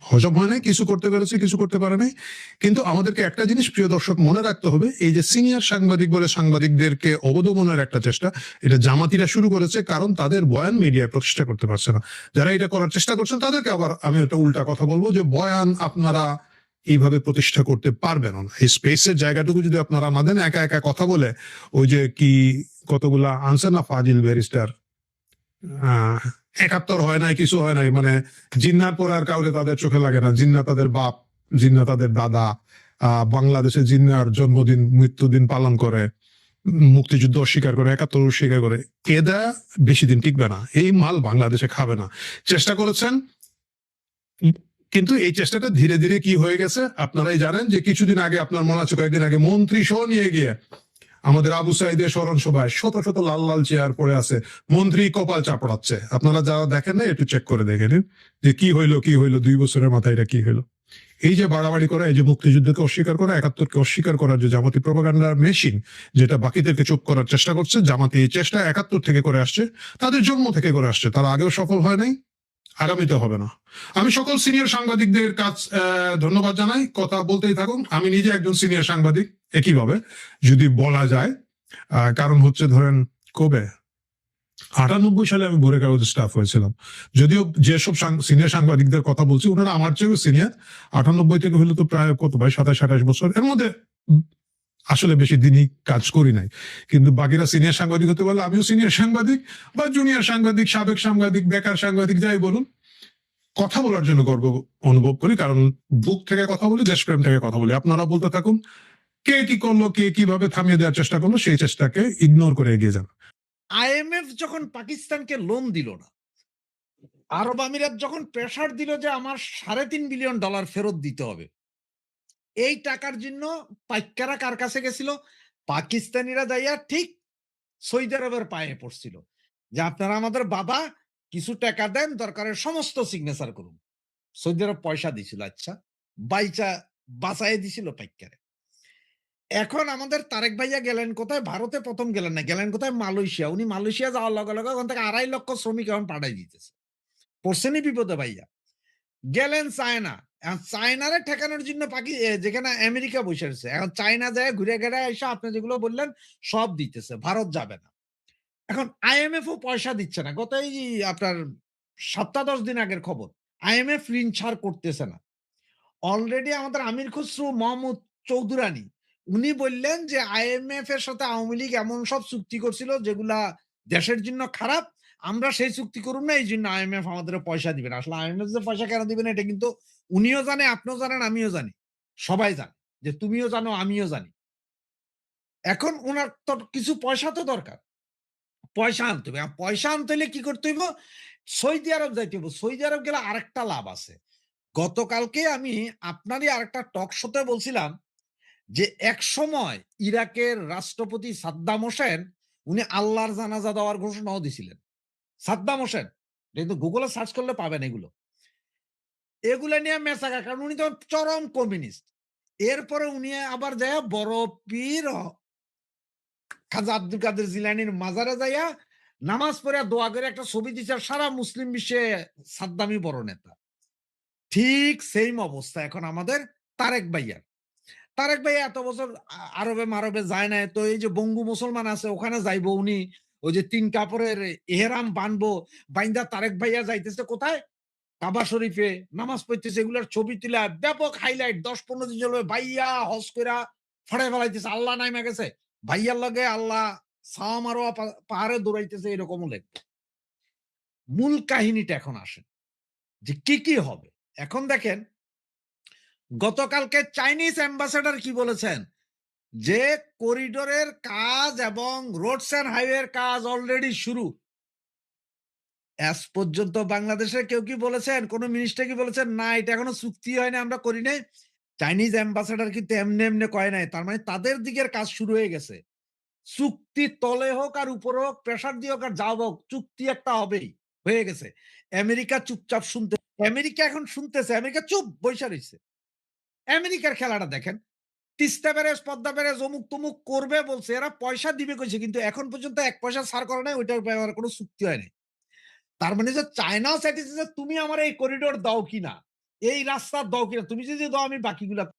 হজম হয় নাই, কিছু করতে পেরেছে, কিছু করতে পারে নাই। কিন্তু আমাদেরকে একটা জিনিস প্রিয় দর্শক মনে রাখতে হবে, এই যে সিনিয়র সাংবাদিক বলে সাংবাদিকদেরকে অবদমনের একটা চেষ্টা, এটা জামাতিরা শুরু করেছে, কারণ তাদের বয়ান মিডিয়ায় প্রতিষ্ঠা করতে পারছে না। যারা এটা করার চেষ্টা করছেন তাদেরকে আবার আমি একটা উল্টা কথা বলবো, যে বয়ান আপনারা এইভাবে প্রতিষ্ঠা করতে পারবেন না। এই স্পেসের জায়গাটুকু যদি আপনারা না দেন, একা একা কথা বলে, ওই যে কি কতগুলা আনসার না ফাজিল ব্যারিস্টার, 71 হয় নাই, কিছু হয় নাই, মানে জিন্নার পর আর কাউরে তাদের চোখে লাগে না, জিন্না তাদের বাপ, জিন্না তাদের দাদা, বাংলাদেশে জিন্নার জন্মদিন মৃত্যুদিন পালন করে, মুক্তিযুদ্ধ অস্বীকার করে, 71 অস্বীকার করে, এরা বেশি দিন টিকবে না, এই মাল বাংলাদেশে খাবে না। চেষ্টা করেছেন, কিন্তু এই চেষ্টাটা ধীরে ধীরে কি হয়ে গেছে আপনারাই জানেন। যে কিছুদিন আগে, আপনার মনে আছে, কয়েকদিন আগে মন্ত্রী সহ নিয়ে গিয়ে আমাদের আবু সাইদের স্মরণ সভায় শত শত লাল লাল চেয়ার পড়ে আছে, মন্ত্রী কপাল চাপড়াচ্ছে। আপনারা যারা দেখেন না, একটু চেক করে দেখে নিন যে কি হইলো 2 বছরের মাথায় এটা কি হইলো। এই যে বাড়াবাড়ি করা, এই যে মুক্তিযুদ্ধকে অস্বীকার করা, 71কে অস্বীকার করার যে জামাতি প্রোপাগান্ডার মেশিন, যেটা বাকিদেরকে চুপ করার চেষ্টা করছে, জামাতি এই চেষ্টা 71 থেকে করে আসছে, তাদের জন্ম থেকে করে আসছে, তারা আগেও সফল হয় নাই, আগামীতে হবে না। আমি সকল সিনিয়র সাংবাদিকদের কাছ ধন্যবাদ জানাই, কথা বলতেই থাকুন। আমি নিজে একজন সিনিয়র সাংবাদিক একইভাবে যদি বলা যায়, কারণ হচ্ছে ধরেন কবে 98 সালে আমি ভোরের কাগজ স্টাফ হয়েছিলাম। যদিও যেসব সিনিয়র সাংবাদিকদের কথা বলছি ওনারা আমার চেয়েও সিনিয়র। 98 থেকে হলে তো প্রায় কত ভাই 27-28 বছর, এর মধ্যে আসলে বেশি দিনই কাজ করি নাই। কিন্তু বাকিরা সিনিয়র সাংবাদিক হতে বলে, আমিও সিনিয়র সাংবাদিক বা জুনিয়র সাংবাদিক, সাবেক সাংবাদিক, বেকার সাংবাদিক, যাই বলুন, কথা বলার জন্য গর্ব অনুভব করি, কারণ বুক থেকে কথা বলি, দেশপ্রেম থেকে কথা বলি। আপনারা বলতে থাকুন, কে কি করলো, কে কিভাবে থামিয়ে দেওয়ার চেষ্টা করলো, সেই চেষ্টাকে ইগনোর করে এগিয়ে যান। আইএমএফ যখন পাকিস্তানকে লোন দিল না, আরব আমিরাত যখন প্রেসার দিল যে আমার $3.5 বিলিয়ন ফেরত দিতে হবে, এই টাকার জন্য পাইকারা কার কাছে গেছিল? পাকিস্তানিরা যাইয়া ঠিক সৌদি আরবের পায়ে পড়ছিল যে আপনারা আমাদের বাবা কিছু টাকা দেন, দরকারের সমস্ত সিগনেচার করুন। সৌদি আরব পয়সা দিছিল, আচ্ছা বাইচা বাঁচাই দিছিল পাইকারে। এখন আমাদের তারেক ভাইয়া গেলেন কোথায়? ভারতে প্রথম গেলেন না, গেলেন কোথায়? মালয়েশিয়া। উনি মালয়েশিয়া যাওয়ার লগে লগে ওখান থেকে 2.5 লক্ষ শ্রমিক এখন পাঠাই দিতেছে। পড়ছেনই বিপদে ভাইয়া। গেলেন চায়না, এখন চায়নারে ঠেকানোর জন্য যেখানে আমেরিকা বসে আছে, এখন চায়না যায় ঘুরে ঘেরে এসে আপনি যেগুলো বললেন সব দিতেছে, ভারত যাবে না। এখন আইএমএফ ও পয়সা দিচ্ছে না। গত এই আপনার সপ্তাহ 10 দিন আগের খবর, আইএমএফ ঋণ ছাড় করতেছে না। অলরেডি আমাদের আমির খসরু মাহমুদ চৌধুরানী উনি বললেন যে আইএমএফ এর সাথে আওয়ামী লীগ এমন সব চুক্তি করছিল যেগুলা দেশের জন্য খারাপ, আমরা সেই চুক্তি করুন না, এই জন্য আইএমএফ আমাদের পয়সা দিবে না। আসলে আইএমএফ যে পয়সা কেন দিবে না এটা কিন্তু উনিও জানে, আপনিও জানেন, আমিও জানি, সবাই জানে, যে তুমিও জানো, আমিও জানি। এখন ওনার তো কিছু পয়সা তো দরকার, পয়সা আনতে হবে। পয়সা আনতে হলে কি করতে হইব? সৌদি আরব যাইতে হইব। সৌদি আরব গেলে আরেকটা লাভ আছে। গতকালকে আমি আপনারই আরেকটা টক শোতে বলছিলাম যে একসময় ইরাকের রাষ্ট্রপতি সাদ্দাম হোসেন উনি আল্লাহর জানাজা দেওয়ার ঘোষণাও দিছিলেন। সাদ্দাম হোসেন, কিন্তু গুগলে সার্চ করলে পাবেন এগুলো। এগুলা নিয়ে মেসাকা, কারণ উনি তো চরম কমিউনিস্ট। এরপরে উনি আবার যায় বড় পীর খাজা আব্দুল কাদের জিলানির মাজারে যাইয়া নামাজ পড়ে দোয়া করে একটা ছবি দিচ্ছে, সারা মুসলিম বিশ্বে সাদ্দামই বড় নেতা। ঠিক সেম অবস্থা এখন আমাদের তারেক ভাইয়ার। তারেক ভাই এত বছর আরবে মারবে যায় না, তো এই যে বঙ্গু মুসলমান আছে ওখানে যাইবো উনি, ওই যে 3 কাপড়ের এহরাম বানবো, বাইন্দা তারেক ভাইয়া যাইতেছে কোথায়? কাবা শরীফে নামাজ পড়তেছে, এগুলার ছবি তুলে ব্যাপক হাইলাইট 10-15 দিন চলবে, ভাইয়া হজ কইরা ফাড়ে ফেলাইতেছে, আল্লাহ নাইমা গেছে, ভাইয়ার লগে আল্লাহ সাওয়া মারোয়া পাহাড়ে দৌড়াইতেছে, এরকমও লেখবে। মূল কাহিনীটা এখন আসে যে কি কি হবে। এখন দেখেন, গতকালকে চাইনিজ অ্যাম্বাসেডর কি বলেছেন? যে করিডোরের কাজ এবং রোডস এন্ড হাইওয়ের কাজ অলরেডি শুরু। আজ পর্যন্ত বাংলাদেশের কেউ কি বলেছেন, কোন মিনিস্টার কি বলেছেন না এটা এখনো চুক্তি হয়নি, আমরা করি নাই? চাইনিজ অ্যাম্বাসেডর কিন্তু এমনি এমনি কয় নাই, তার মানে তাদের দিকের কাজ শুরু হয়ে গেছে। চুক্তি তলে হোক আর উপরে হোক, প্রেসার দিয়ে হোক আর যাও হোক, চুক্তি একটা হবেই, হয়ে গেছে। আমেরিকা চুপচাপ শুনতে, আমেরিকা এখন শুনতেছে, আমেরিকা চুপ বইসা রইছে। আমেরিকার খেলাটা দেখেন। তিস্তা ব্যারেজ, পদ্মা ব্যারেজ অমুক-তমুক করবে বলছে। এরা পয়সা দিবে কইছে। কিন্তু এখন পর্যন্ত ১ পয়সা ছাড় করে নাই। ওইটার ব্যাপারে কোন চুক্তি হয় নাই। তার মানে যে চায়নাও চাইতেছে যে তুমি আমার এই করিডোর দাও কিনা, এই রাস্তা দাও কিনা। তুমি যদি দাও আমি বাকিগুলা